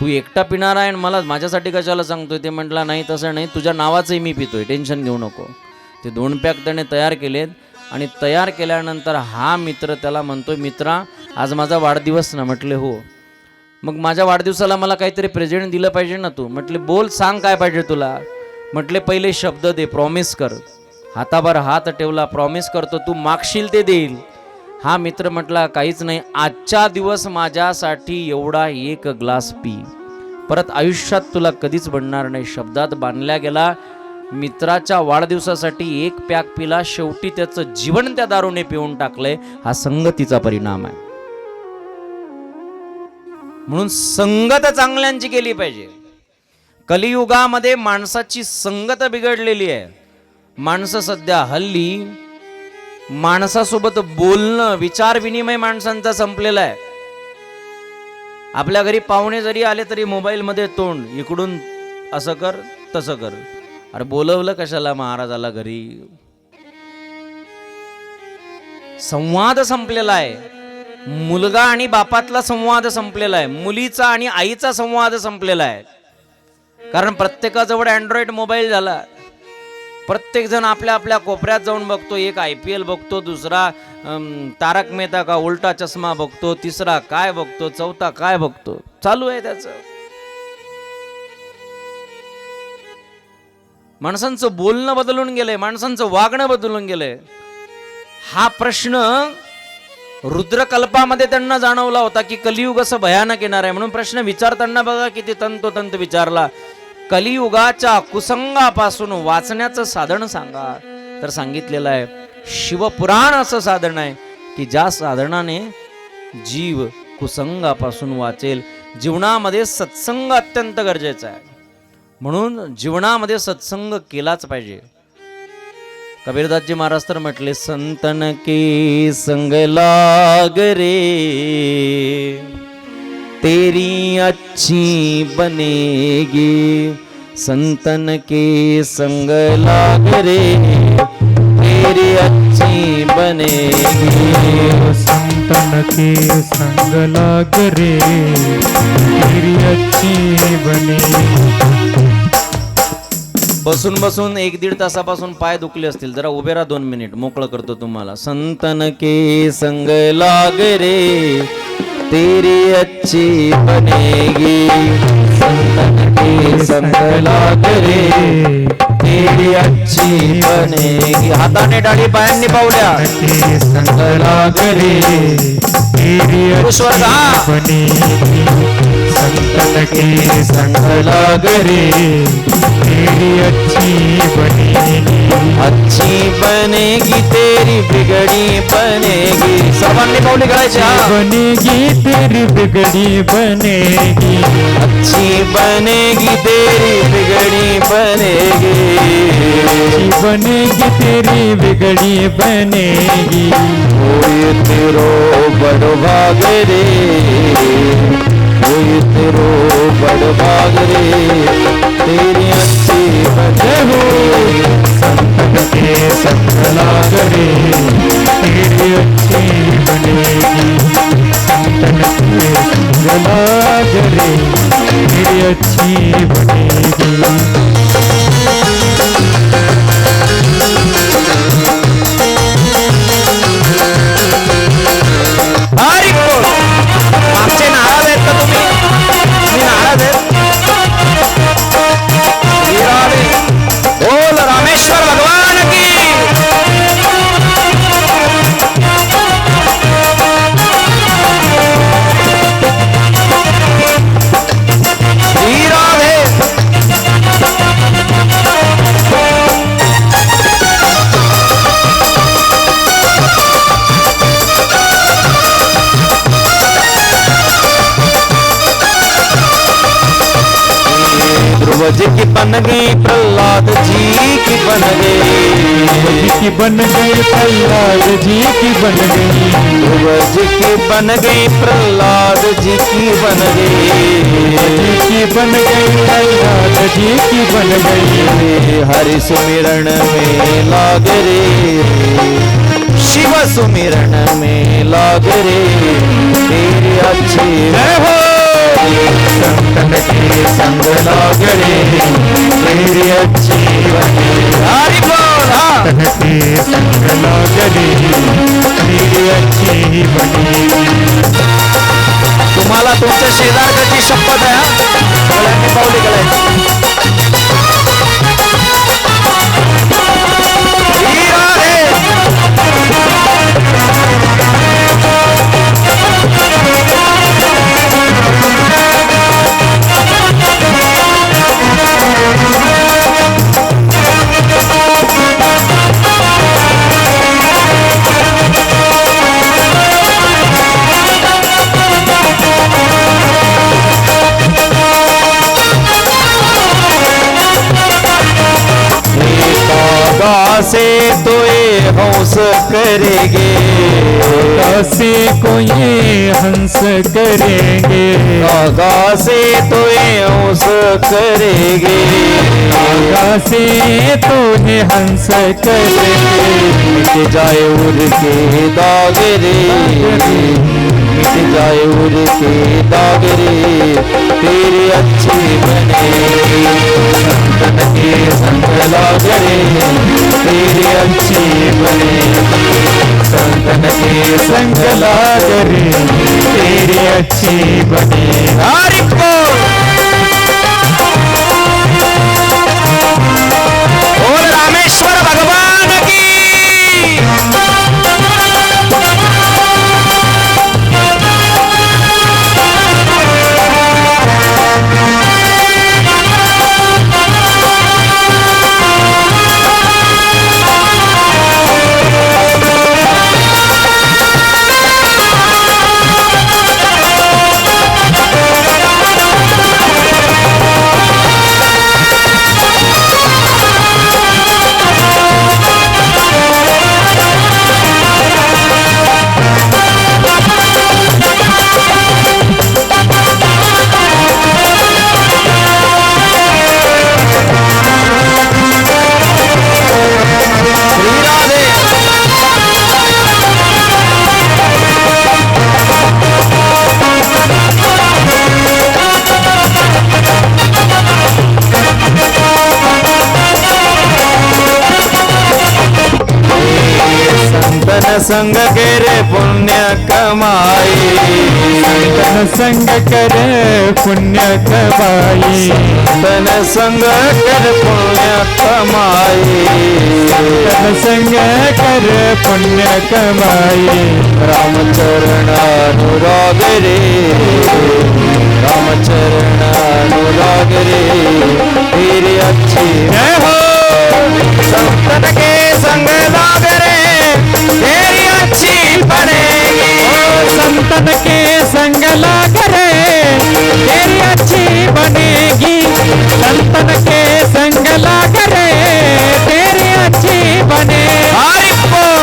तू एकटा पिणारा आहे आणि मला माझ्यासाठी कशाला सांगतोय? ते म्हटला, नाही तसं नाही, तुझ्या नावाचंही मी पितोय, टेन्शन घेऊ नको. ते 2 पॅक त्याने तयार केलेत. आणि तयार केल्यानंतर हा मित्र त्याला म्हणतोय, मित्रा आज माझा वाढदिवस ना. म्हटले हो. मग माझ्या वाढदिवसाला मला काहीतरी प्रेझेंट दिलं पाहिजे ना तू. म्हटले बोल, सांग काय पाहिजे तुला. म्हटले पहिले शब्द दे, प्रॉमिस कर. हातावर हात ठेवला, प्रॉमिस करतो तू मागशील ते देईल. हा मित्र म्हटला, काहीच नाही, आजच्या दिवस माझ्यासाठी एवढा 1 ग्लास पी, परत आयुष्यात तुला कधीच बनणार नाही. शब्दात बांधल्या गेला. मित्राच्या वाढदिवसासाठी 1 पॅक पिला, शेवटी त्याचं जीवन त्या दारूने पिऊन टाकलंय. हा संगतीचा परिणाम आहे. म्हणून संगत चांगल्यांची केली पाहिजे. कलियुगामध्ये माणसाची संगत बिघडलेली आहे. माणसं सध्या हल्ली माणसासोबत बोलणं, विचार विनिमय माणसांचा संपलेला आहे. आपल्या घरी पाहुणे जरी आले तरी मोबाईलमध्ये तोंड, इकडून असं कर तसं कर. अरे बोलवलं कशाला महाराजाला घरी? संवाद संपलेला आहे. मुलगा आणि बापातला संवाद संपलेला आहे. मुलीचा आणि आईचा संवाद संपलेला आहे. कारण प्रत्येकाजवळ अँड्रॉइड मोबाईल झाला. प्रत्येक जण आपल्या आपल्या कोपऱ्यात जाऊन बघतो. एक IPL बघतो, दुसरा तारक मेहता का उलटा चष्मा बघतो, तिसरा काय बघतो, चौथा काय बघतो, चालू आहे त्याचं. माणसांचं बोलणं बदलून गेलंय, माणसांचं वागणं बदलून गेलंय. हा प्रश्न रुद्रकल्पामध्ये त्यांना जाणवला होता की कलियुग असं भयानक येणार आहे. म्हणून प्रश्न विचारताना बघा किती तंतोतंत विचारला. कलियुगाच्या कुसंगापासून वाचण्याचं साधन सांगा तर सांगितलेलं आहे शिवपुराण असं साधन आहे की ज्या साधनाने जीव कुसंगापासून वाचेल. जीवनामध्ये सत्संग अत्यंत गरजेचा आहे, म्हणून जीवनामध्ये सत्संग केलाच पाहिजे. कबीरदासजी महाराज तर म्हटले संतन के संग लाग रे तेरी अच्छी बनेगी. संतन के संग लाग रे तेरी अच्छी बनेगी. संतन के संग लाग रे तेरी अच्छी बनेगी. बसून बसून 1-1.5 तासापासून पाय दुखले असतील, जरा उभे राहा 2 मिनिट, मोकळं करतो तुम्हाला. संतन के संग लाग रे तेरी अच्छी बनेगी. संतन के संग लाग रे तेरी अच्छी बनेगी. हाताने डाळी पायांनी पावल्या. संग लाग रे तेरी अच्छी बनेगी. संतन के संग लाग रे तेरी अच्छी बनेगी. अच्छी बनेगी तेरी बिगड़ी बनेगी. सर्वांनी पावली करायची. बनेगी तेरी बिगड़ी बनेगी. अच्छी बनेगी तेरी बिगड़ी बनेगी. अच्छी बनेगी तेरी बिगड़ी बनेगी. कोई तेरो बड़ भाग रे कोई तेरो बड़ भाग रे तेरी अच्छी बनेगी. संतन के संग लाग रे तेरी अच्छी बनेगी. संतन के संग लाग रे तेरी अच्छी बनेगी. हरी बोल. मागचे नाराज आहेत का तुम्ही? मी नाराज आहे. बोल रामेश्वर भगवान की. राधे. ध्रुव जी की बन गई प्रहलाद जी की बन गई. की बन गई प्रहलाद जी की बन गई. ध्रुव जी की बन गई प्रहलाद जी की बन गई. की बन गई प्रहलाद जी की बन गई. हरि सुमिरन में लाग रे शिव सुमिरन में लाग रे तेरी अच्छी हो. संतन के संग लाग रे तेरी अच्छी बनेगी. हरि बोल. संतन के संग लाग रे तेरी अच्छी बनेगी. तुम्हाला तुमच्या शेजारची शपथ आहे. गळ्यांनी पावली गळ्यांनी. से तो ये हंस करेंगे. से को ये हंस करेंगे. गागा से तो ये हंस करेंगे. गागा से तो ये हंस करेंगे. मिट जाए उड़ के दाग रे मिट जाए उड़ के दाग रे तेरी अच्छी बनेगी. संतन के संग लाग रे तेरी अच्छी बनेगी. संतन के संग लाग रे तेरी अच्छी बनेगी. हरि बोल. बोल रामेश्वर भगवान की. संग केरे पुण्य कमाई तन संग कर पुण्य कमाई तन संग कर पुण्य कमाई तन संग कर पुण्य कमाई रामचरण अनुराग रे रामचरण अनुराग रे तेरी अच्छी जय हो संतन के संग लाग रे तेरी अच्छी बनेगी संतन के संग लाग रे तेरी अच्छी बनेगी संतन के संग लाग रे तेरी अच्छी बने हरि बोल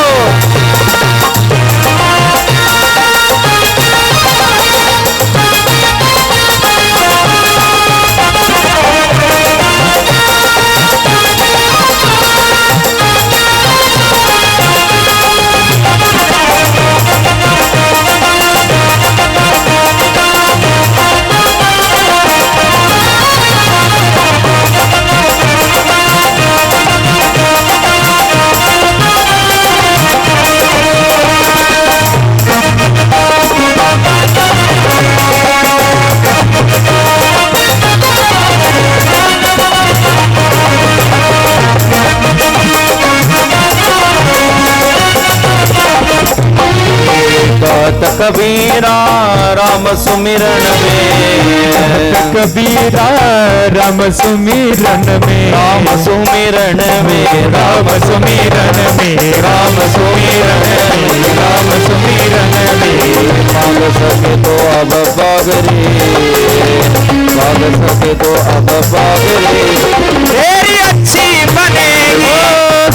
कबीरा राम सुमिरन में कबीरा राम सुमिरन में राम सुमिरन में राम सुमिरन में राम सुमिरन में राम सुमिरन में मांग सके तो अब बागरे मांग सके तो अब बागरे तेरी अच्छी बनेगी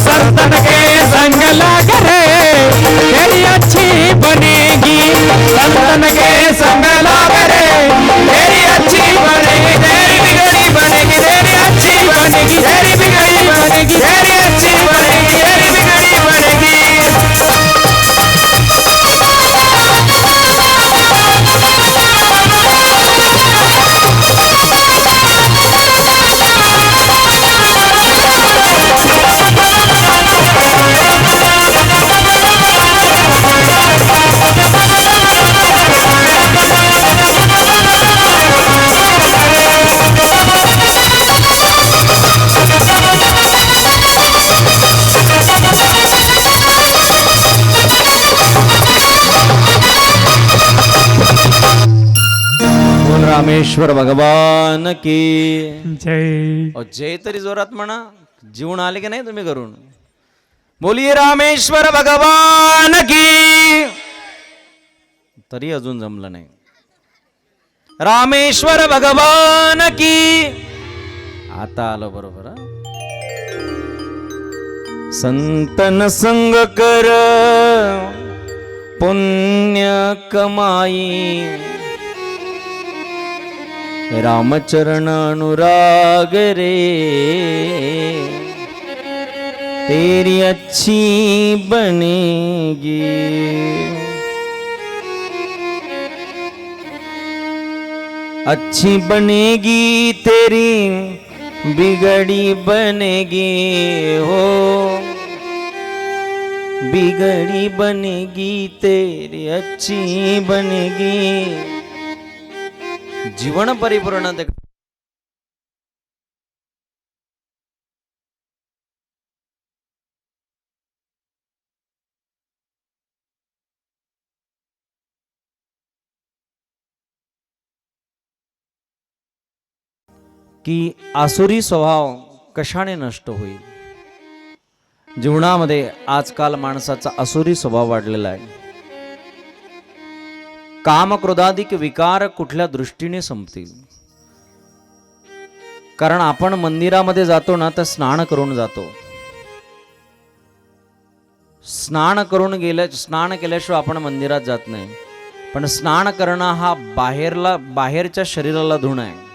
संतन के संग लाग रे तेरी अच्छी बनेगी संतन के संग लाग रे तेरी अच्छी बनेगी तेरी बिगड़ी बनेगी तेरी अच्छी बनेगी तेरी बिगड़ी बनेगी तेरी अच्छी बनेगी तेरी बिगड़ी बनेगी बोल रामेश्वर भगवान की जय और जय तरी जोरात म्हणा जीवन आले की नाही तुम्ही करून बोलिये रामेश्वर भगवान की तरी अजून जमलं नाही रामेश्वर भगवान की आता आलं बरोबर हा? संतन संग कर पुण्य कमाई रामचरण अनुराग रे तेरी अच्छी बनेगी अच्छी बनेगी तेरी बिगड़ी बनेगी हो बिगड़ी बनेगी तेरी अच्छी बनेगी जीवन परिपूर्ण की आसुरी स्वभाव कशाने नष्ट होईल. जीवनामध्ये आजकाल माणसाचा आसुरी स्वभाव वाढलेला आहे. काम क्रोधाधिक विकार कुठल्या दृष्टीने संपतील. कारण आपण मंदिरामध्ये जातो ना तर स्नान करून जातो. स्नान केल्याशिवाय आपण मंदिरात जात नाही. पण स्नान करणं हा बाहेरच्या शरीराला धुणं आहे.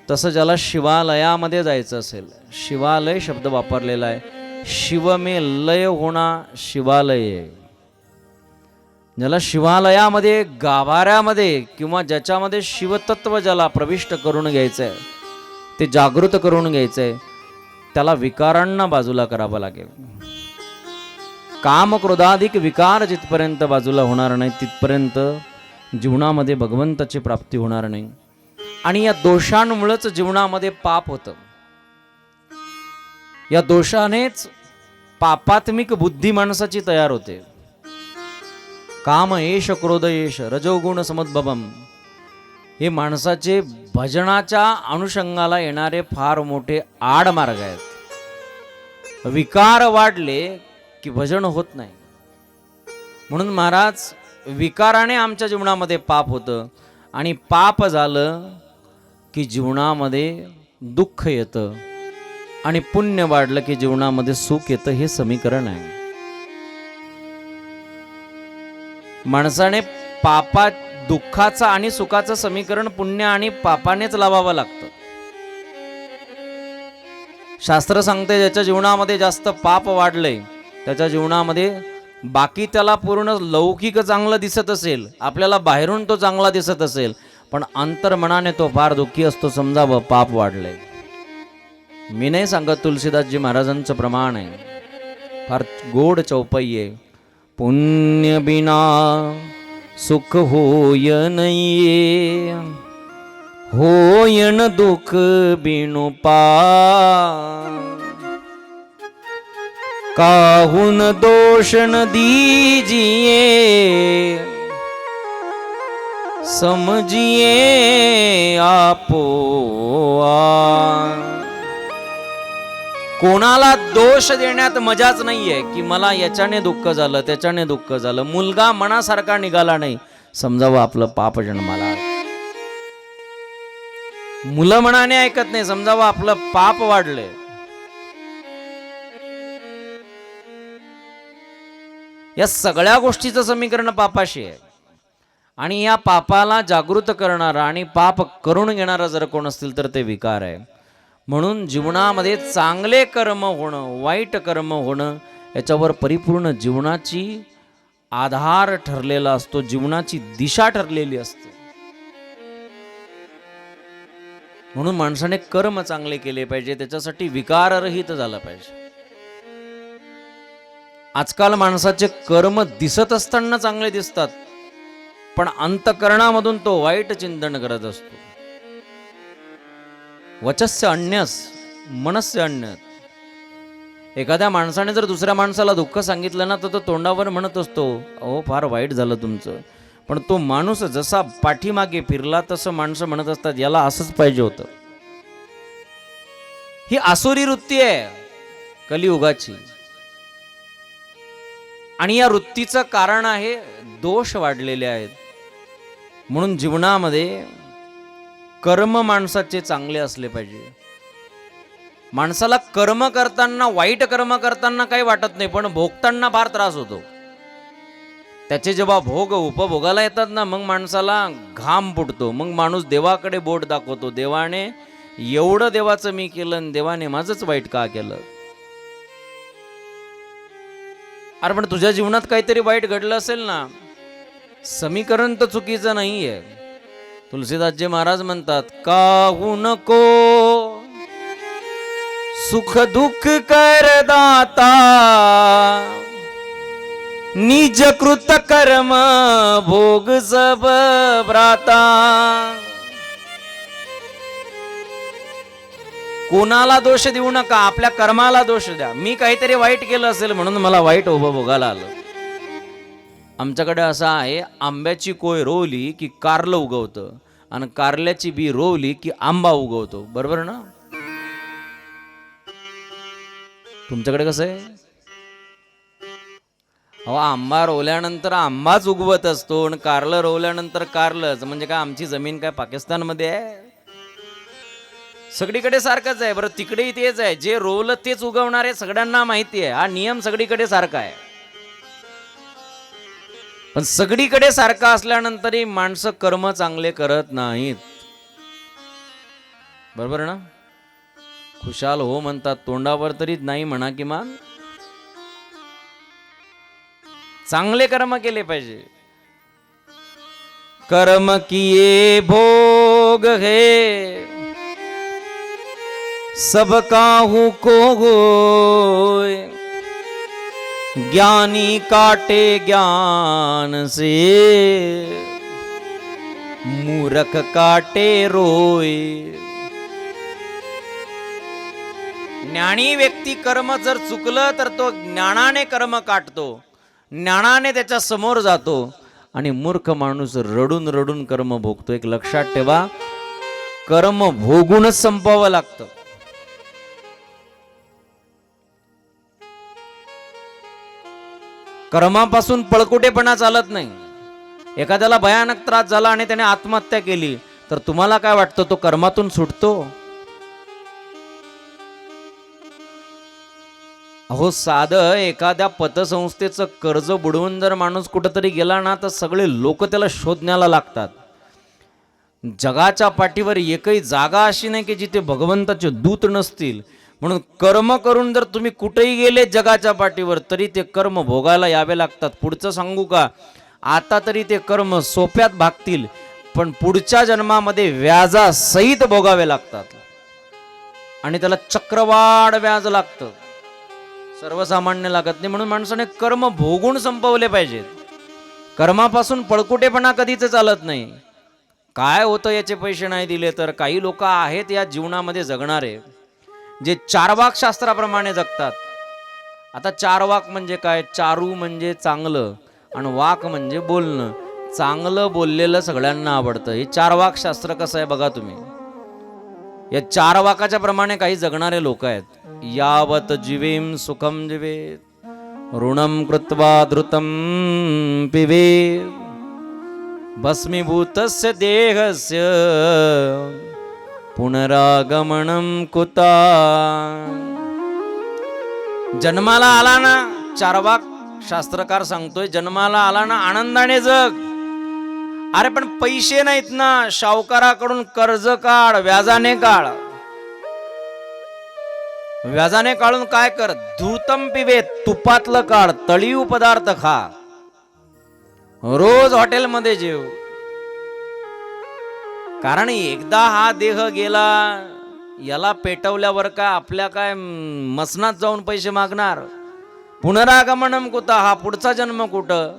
तसं ज्याला शिवालयामध्ये जायचं असेल, शिवालय शब्द वापरलेला आहे. शिव में लय होणा शिवालय. ज्याला शिवालयामध्ये गाभाऱ्यामध्ये किंवा ज्याच्यामध्ये शिवतत्व ज्याला प्रविष्ट करून घ्यायचं आहे, ते जागृत करून घ्यायचं आहे, त्याला विकारांना बाजूला करावं लागेल. काम क्रोधाधिक विकार जिथपर्यंत बाजूला होणार नाही तिथपर्यंत जीवनामध्ये भगवंताची प्राप्ती होणार नाही. आणि या दोषांमुळेच जीवनामध्ये पाप होतं. या दोषानेच पापात्मिक बुद्धी माणसाची तयार होते. काम एष क्रोध एष रजोगुण समुद्भवम, हे माणसाचे भजनाच्या अनुषंगाला येणारे फार मोठे आडमार्ग आहेत. विकार वाढले की भजन होत नाही. म्हणून महाराज, विकाराने आमच्या जीवनामध्ये पाप होतं आणि पाप झालं की जीवनामध्ये दुःख येतं आणि पुण्य वाढलं की जीवनामध्ये सुख येतं. हे समीकरण आहे. माणसाने दुःखाचं आणि सुखाचं समीकरण पुण्य आणि पापानेच लावावं लागतं. शास्त्र सांगते ज्याच्या जीवनामध्ये जास्त पाप वाढलंय त्याच्या जीवनामध्ये बाकी त्याला पूर्ण लौकिक चांगलं दिसत असेल, आपल्याला बाहेरून तो चांगला दिसत असेल, पण अंतर्मनाने तो फार दुःखी असतो. समजावं पाप वाढलंय. मी नाही सांगत, तुलसीदासजी महाराजांचं प्रमाण आहे. फार गोड चौपाई आहे. पुण्य बिना सुख होय नये, होयन दुःख बिनु काहून दोषण दीजिए, समजिए आपोआ. कोणाला दोष देण्यात मजाच नाहीये की मला याच्याने दुःख झालं त्याच्याने दुःख झालं. मुलगा मनासारखा निघाला नाही, समजावं आपलं पाप जन्माला. मुलं मनाने ऐकत नाही, समजावं आपलं पाप वाढलंय. या सगळ्या गोष्टीचं समीकरण पापाशी आहे. आणि या पापाला जागृत करणारा आणि पाप करून घेणारा जर कोण असतील तर ते विकार आहे. म्हणून जीवनामध्ये चांगले कर्म होणं, वाईट कर्म होणं याच्यावर परिपूर्ण जीवनाची आधार ठरलेला असतो, जीवनाची दिशा ठरलेली असते. म्हणून माणसाने कर्म चांगले केले पाहिजे, त्याच्यासाठी विकाररहित झालं पाहिजे. आजकाल माणसाचे कर्म दिसत असताना चांगले दिसतात, पण अंतःकरणामधून तो वाईट चिंतन करत असतो. वचस्य अन्यस मनस्य अन्य. एखाद्या माणसाने जर दुसऱ्या माणसाला दुःख सांगितलं ना तर तो तोंडावर म्हणत असतो, अहो फार वाईट झालं तुमचं. पण तो माणूस जसा पाठीमागे फिरला तसं माणसं म्हणत असतात, याला असंच पाहिजे होतं. ही आसुरी वृत्ती आहे कलियुगाची. आणि या वृत्तीचं कारण आहे दोष वाढलेले आहेत. म्हणून जीवनामध्ये कर्म माणसाचे चांगले असले पाहिजे. माणसाला कर्म करताना, वाईट कर्म करताना काही वाटत नाही, पण भोगताना फार त्रास होतो. त्याचे जेव्हा भोग उपभोगाला येतात ना, मग माणसाला घाम फुटतो. मग माणूस देवाकडे बोट दाखवतो, देवाने एवढं देवाचं मी केलं आणि देवाने माझंच वाईट का केलं. अरे पण तुझ्या जीवनात काहीतरी वाईट घडलं असेल ना, समीकरण तर चुकीचं नाहीये. तुलसीदासजी महाराज म्हणतात, काहू नको सुख दुःख करदाता, निज कृत कर्म भोग सब भ्राता. कोणाला दोष देऊ नका, आपल्या कर्माला दोष द्या. मी काहीतरी वाईट केलं असेल म्हणून मला वाईट भोगायला आलं. आमच्याकडे असं आहे, आंब्याची कोय रोवली की कारलं उगवतं आणि कारल्याची बी रोवली की आंबा उगवतो. बरोबर ना? तुमच्याकडे कसं आहे? अहो, आंबा रोवल्यानंतर आंबाच उगवत असतो आणि कारलं रोवल्यानंतर कारलंच. म्हणजे काय आमची जमीन काय पाकिस्तानमध्ये आहे? सगळीकडे सारखंच आहे. बरं, तिकडेही तेच आहे. जे रोवलं तेच उगवणार आहे, सगळ्यांना माहिती आहे. हा नियम सगळीकडे सारखा आहे. पण सगळीकडे सारखा असल्यानंतरही माणसं कर्म चांगले करत नाहीत. बरोबर ना? खुशाल हो म्हणतात, तोंडावर तरी नाही म्हणा. किमान चांगले कर्म केले पाहिजे. कर्म किए भोग है सब काहू को होय, ज्ञानी काटे ज्ञान से, मूर्ख काटे रोय. ज्ञानी व्यक्ती कर्म जर चुकलं तर तो ज्ञानाने कर्म काटतो, ज्ञानाने त्याच्या समोर जातो, आणि मूर्ख माणूस रडून रडून कर्म भोगतो. एक लक्षात ठेवा, कर्म भोगूनच संपवावं लागतं. कर्मापासून पळकुटेपणा चालत नाही. एखाद्याला भयानक त्रास झाला आणि त्याने आत्महत्या केली तर तुम्हाला काय वाटतं, तो कर्मातून सुटतो? अहो, साधं एखाद्या पतसंस्थेचं कर्ज बुडवून जर माणूस कुठंतरी गेला ना तर सगळे लोक त्याला शोधण्याला लागतात. जगाच्या पाठीवर एकही जागा अशी नाही की जिथे भगवंताचे दूत नसतील. म्हणून कर्म करून जर तुम्ही कुठेही गेले जगाच्या पाठीवर तरी ते कर्म भोगायला यावे लागतात. पुढचं सांगू का, आता तरी ते कर्म सोप्यात भागतील, पण पुढच्या जन्मामध्ये व्याजासहित भोगावे लागतात, आणि त्याला चक्रवाढ व्याज लागतं, सर्वसामान्य लागत नाही. म्हणून माणसाने कर्म भोगून संपवले पाहिजेत. कर्मापासून पळकुटेपणा कधीच चालत नाही. काय होतं याचे पैसे नाही दिले तर? काही लोक आहेत या जीवनामध्ये जगणारे जे चारवाक शास्त्राप्रमाणे जगतात. आता चारवाक म्हणजे काय? चारू म्हणजे चांगलं आणि वाक म्हणजे बोलणं. चांगलं बोललेलं सगळ्यांना आवडतं. हे चारवाक शास्त्र कसं आहे बघा तुम्ही. या चार वाकाच्या प्रमाणे काही जगणारे लोक आहेत. यावत जीवेम सुखम जीवेत, ऋणम कृत्वा धृतम पिबेत, भस्मीभूतस्य देहस्य पुनरागमनम कुता. जन्माला आला ना, चारवाक शास्त्रकार सांगतोय, जन्माला आला ना आनंदाने जग. अरे पण पैसे नाहीत ना, सावकाराकडून कर्ज काढ, व्याजाने काढ. व्याजाने काढून काय कर? धूतम पिबे, तुपातलं काढ, तळीव पदार्थ खा, रोज हॉटेलमध्ये जेव. कारण एकदा हा देह गेला, याला पेटवल्यावर काय आपल्या काय मसनात जाऊन पैसे मागणार? पुनरागमनम कुठं? हा पुढचा जन्म कुठं?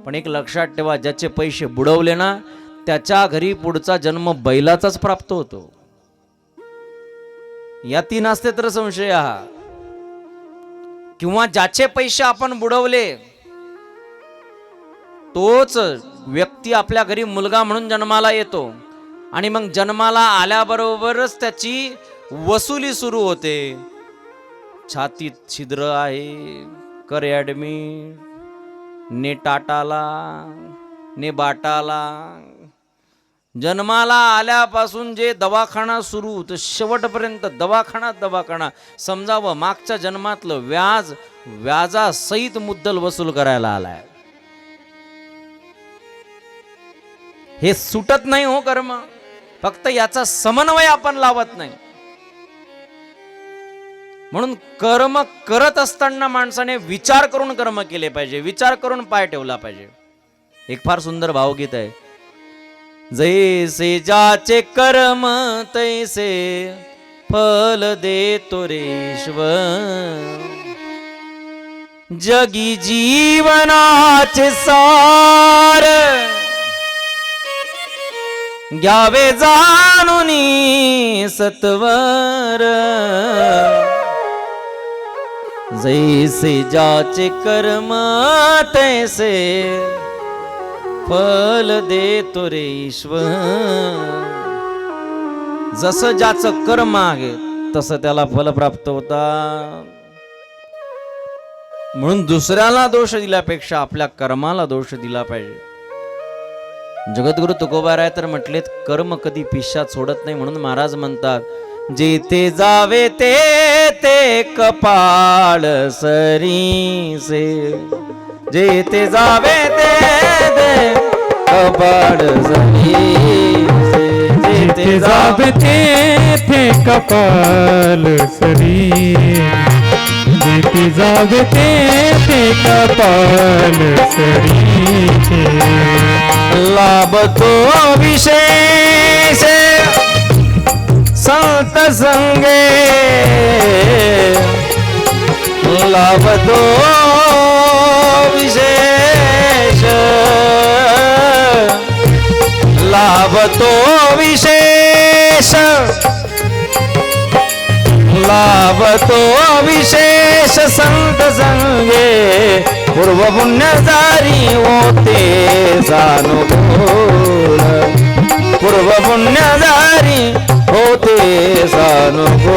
पण एक लक्षात ठेवा, ज्याचे पैसे बुडवले ना त्याच्या घरी पुढचा जन्म बैलाचाच प्राप्त होतो. याती नसते तर संशय हा. किंवा ज्याचे पैसे आपण बुडवले तोच व्यक्ती आपल्या घरी मुलगा म्हणून जन्माला येतो, आणि मग जन्माला आल्याबरोबरच त्याची वसुली सुरू होते. छातीत छिद्र आहे, कर ॲडमिट, ने टाटाला, ने बाटाला. जन्माला आल्यापासून जे दवाखाना सुरू तर शेवटपर्यंत दवाखाना समजावं. मागच्या जन्मातलं व्याज व्याजासहित मुद्दल वसूल करायला आलाय. हे सुटत नाही हो कर्म, फक्त याचा समन्वय आपण लावत नाही. म्हणून कर्म करत असताना माणसाने विचार करून कर्म केले पाहिजे, विचार करून पाय ठेवला पाहिजे. एक फार सुंदर भावगीत आहे. जैसे जाचे कर्म तैसे फल देतो ईश्वर, जगी जीवनाचे सार घ्यावे जाणूनी सत्वर. जैसे जाचे कर्म तैसे फल देतो रे ईश्वर. जसं ज्याचं कर्म आहे तसं त्याला फल प्राप्त होतात. म्हणून दुसऱ्याला दोष दिल्यापेक्षा आपल्या कर्माला दोष दिला पाहिजे. जगद्गुरु तुकोबाराय तर म्हटलेत, कर्म कधी पिशाच सोडत नाही. म्हणून महाराज म्हणतात, जेथे जावे ते ते कपाळ सरीसे, जेथे जावे ते ते कपाळ सरीसे, जेथे जावे ते थे कपाल सरी, जेथे जावे ते थे कपाल सरी. लाभ तो विशेष संत संगे, लाभ तो लाभतो विशेष, लाभतो विशेष संत संगे, पूर्व पुण्यधारी होते सानुकूल, पूर्व पुण्यधारी होते सानुकूल.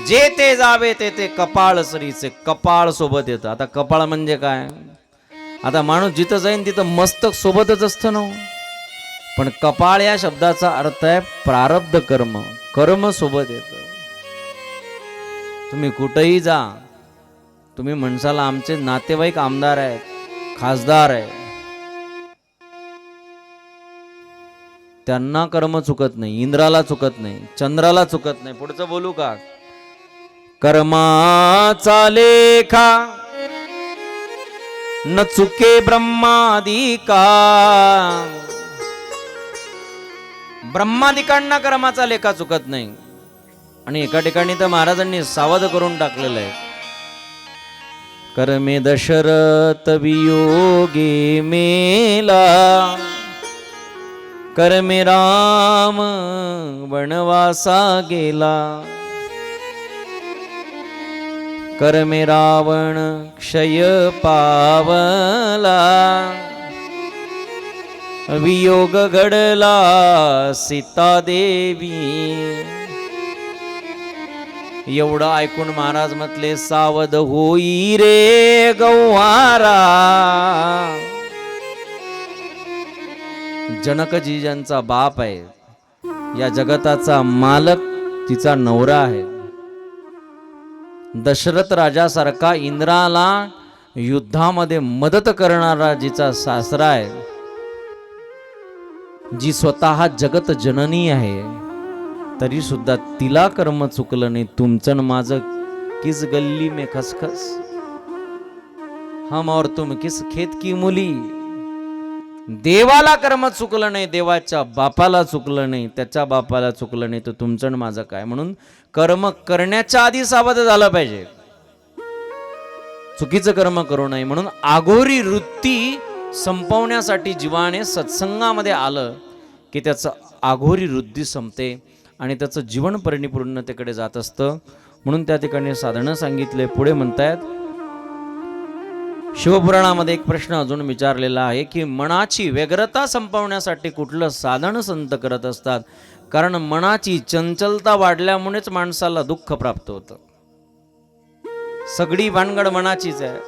जे ते जावे ते कपाळ सरीचे, कपाळ सोबत येतं. आता कपाळ म्हणजे काय? आता माणूस जिथं जाईन तिथं मस्तक सोबतच असतं ना. पण कपाळ या शब्दाचा अर्थ आहे प्रारब्ध कर्म, कर्म सोबत येतं. तुम्ही कुठेही जा, तुम्ही म्हणसाल आमचे नातेवाईक आमदार आहेत, खासदार आहे, त्यांना कर्म चुकत नाही, इंद्राला चुकत नाही, चंद्राला चुकत नाही. पुढचं बोलू का? कर्माचा लेखा न चुके ब्रह्मादिका, ब्रह्मादिकांना कर्माचा लेखा चुकत नाही. आणि एका ठिकाणी तर महाराजांनी सावध करून टाकलेलं आहे. कर्मे दशरथ वियोगी मेला, कर्मे राम वनवासा गेला, कर्मे रावण क्षय पावला, वियोग घडला सीता देवी. एवढं ऐकून महाराज म्हटले सावध होई रे गौहारा. जनकजी ज्यांचा बाप आहे, या जगताचा मालक तिचा नवरा आहे. दशरथ राजासारखा इंद्राला युद्धामध्ये मदत करणारा जिचा सासरा आहे, जी स्वतः जगत जननी आहे, तरी सुद्धा तिला कर्म चुकलं नाही. तुमचं माझं किस गल्ली में खसखस, हम और तुम किस खेत की मुली. देवाला कर्म चुकलं नाही, देवाच्या बापाला चुकलं नाही, त्याच्या बापाला चुकलं नाही, तर तुमचं माझं काय. म्हणून कर्म करण्याच्या आधी सावध झालं पाहिजे, चुकीचं कर्म करू नये. म्हणून आघोरी वृत्ती संपवण्यासाठी जीवाने सत्संगामध्ये आलं की त्याचं आघोरी वृत्ती संपते आणि त्याचं जीवन परिपूर्णतेकडे जात असतं. म्हणून त्या ठिकाणी साधनं सांगितले. पुढे म्हणतायत, शिवपुराणामध्ये एक प्रश्न अजून विचारलेला आहे की मनाची व्यग्रता संपवण्यासाठी कुठलं साधन संत करत असतात. कारण मनाची चंचलता वाढल्यामुळेच माणसाला दुःख प्राप्त होतं. सगळी भानगड मनाचीच आहे.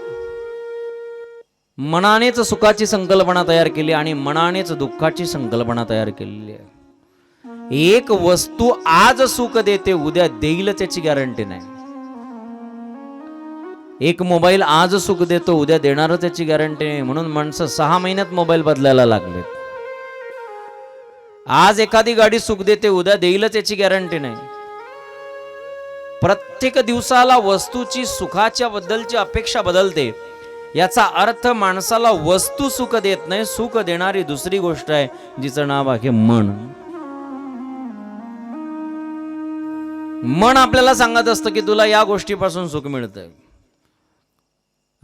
मनानेच सुखाची संकल्पना तयार केली आणि मनानेच दुःखाची संकल्पना तयार केलेली आहे. एक वस्तू आज सुख देते, उद्या देईल त्याची गॅरंटी नाही. एक मोबाईल आज सुख देतो, उद्या देणार त्याची गॅरंटी नाही. म्हणून माणसं 6 महिन्यात मोबाईल बदलायला लागले. आज एखादी गाडी सुख देते, उद्या देईलच याची गॅरंटी नाही. प्रत्येक दिवसाला वस्तूची सुखाच्या बद्दलची अपेक्षा बदलते. याचा अर्थ माणसाला वस्तू सुख देत नाही, सुख देणारी दुसरी गोष्ट आहे जिचं नाव आहे मन. मन आपल्याला सांगत असतं की तुला या गोष्टीपासून सुख मिळतंय.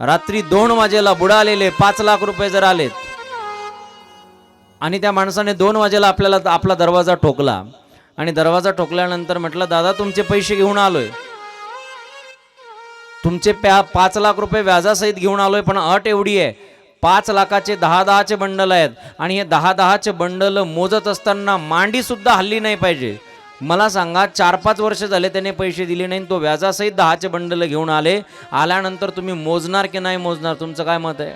रात्री 2 वाजेला बुडालेले 5 लाख रुपये जर आलेत आणि त्या माणसाने 2 वाजेला आपल्याला आपला दरवाजा ठोकला आणि दरवाजा ठोकल्यानंतर म्हटलं, दादा तुमचे पैसे घेऊन आलोय, तुमचे 5 लाख रुपये व्याजासहित घेऊन आलोय, पण अट एवढी आहे 5 लाखाचे 10-10चे बंडल आहेत आणि हे 10-10चे बंडल मोजत असताना मांडी सुद्धा हल्ली नाही पाहिजे. मला सांगा 4-5 वर्ष झाले त्याने पैसे दिले नाही, तो व्याजासहित 10चे बंडल घेऊन आल्यानंतर तुम्ही मोजणार की नाही मोजणार? तुमचं काय मत आहे?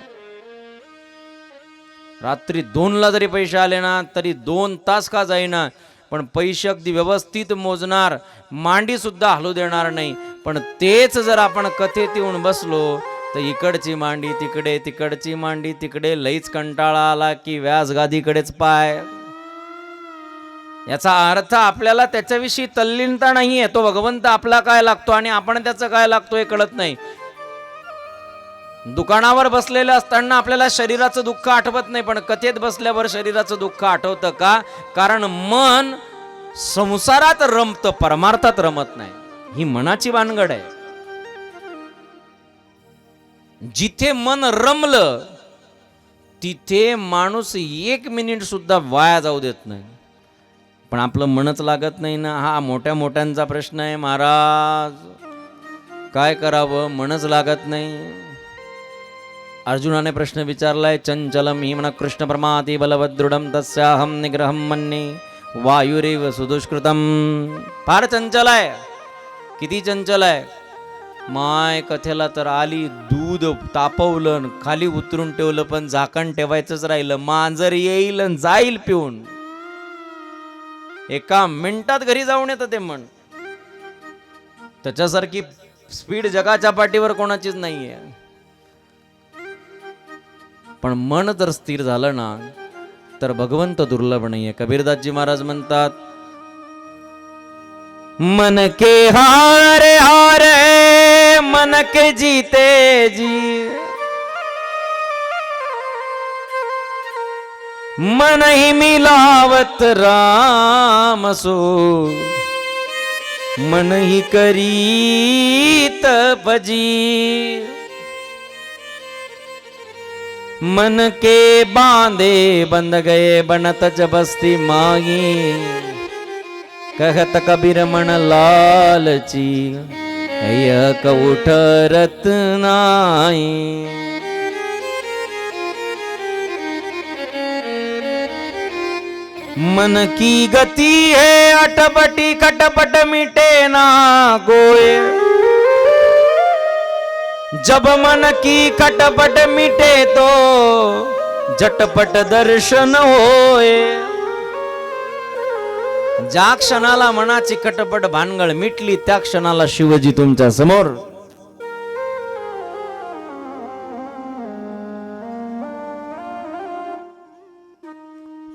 रात्री 2ला जरी पैसे आले ना तरी 2 तास का जाईना, पण पैसे अगदी व्यवस्थित मोजणार, मांडी सुद्धा हलू देणार नाही. पण तेच जर आपण कथेत येऊन बसलो तर इकडची मांडी तिकडे, तिकडची मांडी तिकडे, लईच कंटाळा आला की व्याज गादीकडेच पाय. याचा अर्थ आपल्याला त्याच्याविषयी तल्लीनता नाहीये. तो भगवंत आपला काय लागतो आणि आपण त्याचं काय लागतो हे कळत नाही. दुकानावर बसलेलं असताना आपल्याला शरीराचं दुःख आठवत नाही, पण कथेत बसल्यावर शरीराचं दुःख आठवतं का? कारण मन संसारात रमतं, परमार्थात रमत नाही. ही मनाची भानगड आहे. जिथे मन रमलं तिथे माणूस 1 मिनिट सुद्धा वाया जाऊ देत नाही. पण आपलं मनच लागत नाही ना. हा मोठ्या मोठ्यांचा प्रश्न आहे महाराज. काय करावं, मनच लागत नाही. अर्जुनाने प्रश्न विचारलाय, चंचलम ही म्हणा कृष्ण प्रमाती बलवदृढम तस्याहम निग्रहम मन्ये वायुरेव सुदुष्कृतम. फार चंचल आहे. किती चंचल आहे. माय कथेला तर आली, दूध तापवलं खाली उतरून ठेवलं, पण झाकण ठेवायचंच राहिलं. मांजर येईल आणि जाईल पिऊन. एका मिनिटात घरी जाऊन येतं ते मन. त्याच्यासारखी स्पीड जगाच्या पाठीवर कोणाचीच नाहीये. पण मन जर स्थिर झालं ना तर भगवंत दुर्लभ नाहीये. कबीरदासजी महाराज म्हणतात, मन के हारे हारे मन के जीते जी, मन ही मिलावत राम सो, मन ही करी तपजी. मन के बांधे बंद गए बनत जबस्ती मागी, कहत कबीर मन लालची एक उठरत नाही. मन की गति है अटपटी कटपट मिटे ना कोय, जब मन की खटपट मिटे तो झटपट दर्शन होय. ज्या क्षणाला मनाची खटपट भानगड मिटली त्या क्षणाला शिवजी तुमच्या समोर.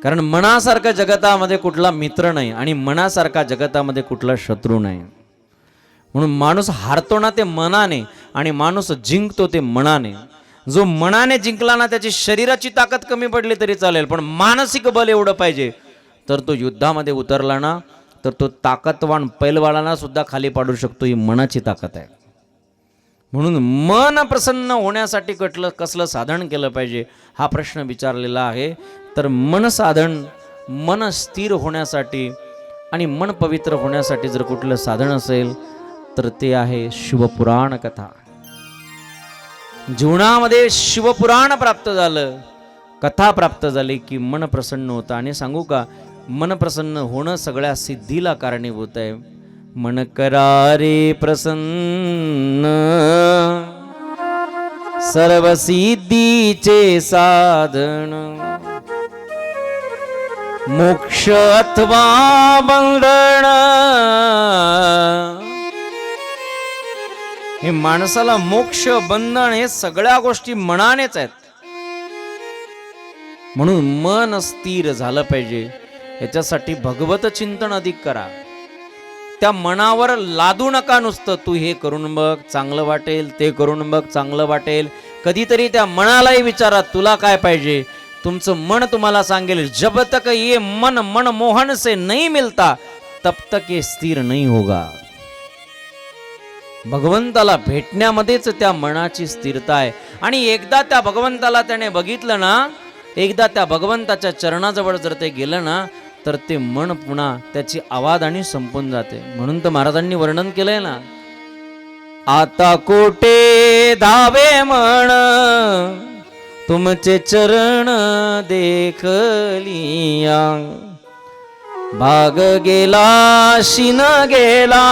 कारण मनासारखा जगतामध्ये कुठला मित्र नाही आणि मनासारखा जगतामध्ये कुठला शत्रू नाही. म्हणून माणूस हारतो ना ते मनाने आणि माणूस जिंकतो ते मनाने. जो मनाने जिंकला ना त्याची शरीराची ताकद कमी पडली तरी चालेल, पण मानसिक बल एवढं पाहिजे तर तो युद्धामध्ये उतरला ना तर तो ताकदवान पैलवानाला सुद्धा खाली पाडू शकतो. ही मनाची ताकद आहे. म्हणून मन प्रसन्न होण्यासाठी कसलं साधन केलं पाहिजे हा प्रश्न विचारलेला आहे. तर मन साधन, मन स्थिर होण्यासाठी आणि मन पवित्र होण्यासाठी जर कुठलं साधन असेल तर ते आहे शिवपुराण कथा. जीवनामध्ये शिवपुराण प्राप्त झालं, कथा प्राप्त झाली की मन प्रसन्न होतं. आणि सांगू का, मन प्रसन्न होणं सगळ्या सिद्धीला कारणीभूत आहे. मन करारे प्रसन्न सर्व सिद्धीचे साधन, मोक्ष अथवा बंधन. हे माणसाला मोक्ष बंधन हे सगळ्या गोष्टी मनानेच आहेत. म्हणून मन स्थिर झालं पाहिजे. याच्यासाठी भगवत चिंतन अधिक करा. त्या मनावर लादू नका नुसतं तू हे करून बघ चांगलं वाटेल, ते करून बघ चांगलं वाटेल. कधीतरी त्या मनालाही विचारा तुला काय पाहिजे. तुमचं मन तुम्हाला सांगेल. जब तक ये मन मनमोहन से नहीं मिलता तब तक ये स्थिर नहीं होगा. भगवंताला भेटण्यामध्येच त्या मनाची स्थिरता आहे. आणि एकदा त्या भगवंताला त्याने बघितलं ना, एकदा त्या भगवंताच्या चरणाजवळ जर ते गेलं ना तर ते मन पुन्हा त्याची आवादाणी संपून जाते. म्हणून तर महाराजांनी वर्णन केलंय ना, आता कोटे धावे मन तुमचे चरण देखलिया, भाग गेला शिन गेला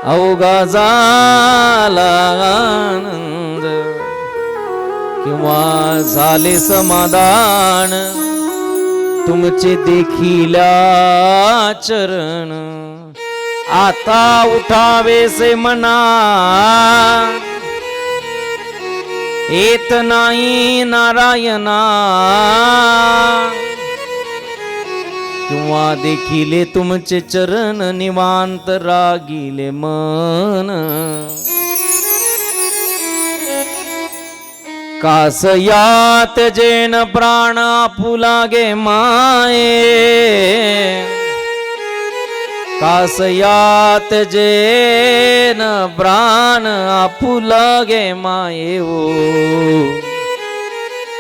अवघा झाला आनंद, किंवा झाले समाधान तुमचे देखिल्या चरण. आता उठावे से मना येत नाही नारायणा, किंवा देखिले तुमचे चरण निवांत रागिले मन. कासयात जेन प्राण आपुलागे माये, कासयात जेन प्राण आपुला गे माये ओ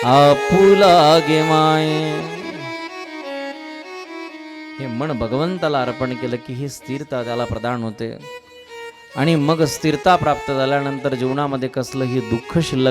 आपुला गे माये. हे मन भगवंताला अर्पण केलं की ही स्थिरता त्याला प्रदान होते आणि मग स्थिरता प्राप्त झाल्यानंतर जीवनामध्ये कसलंही दुःख शिल्लक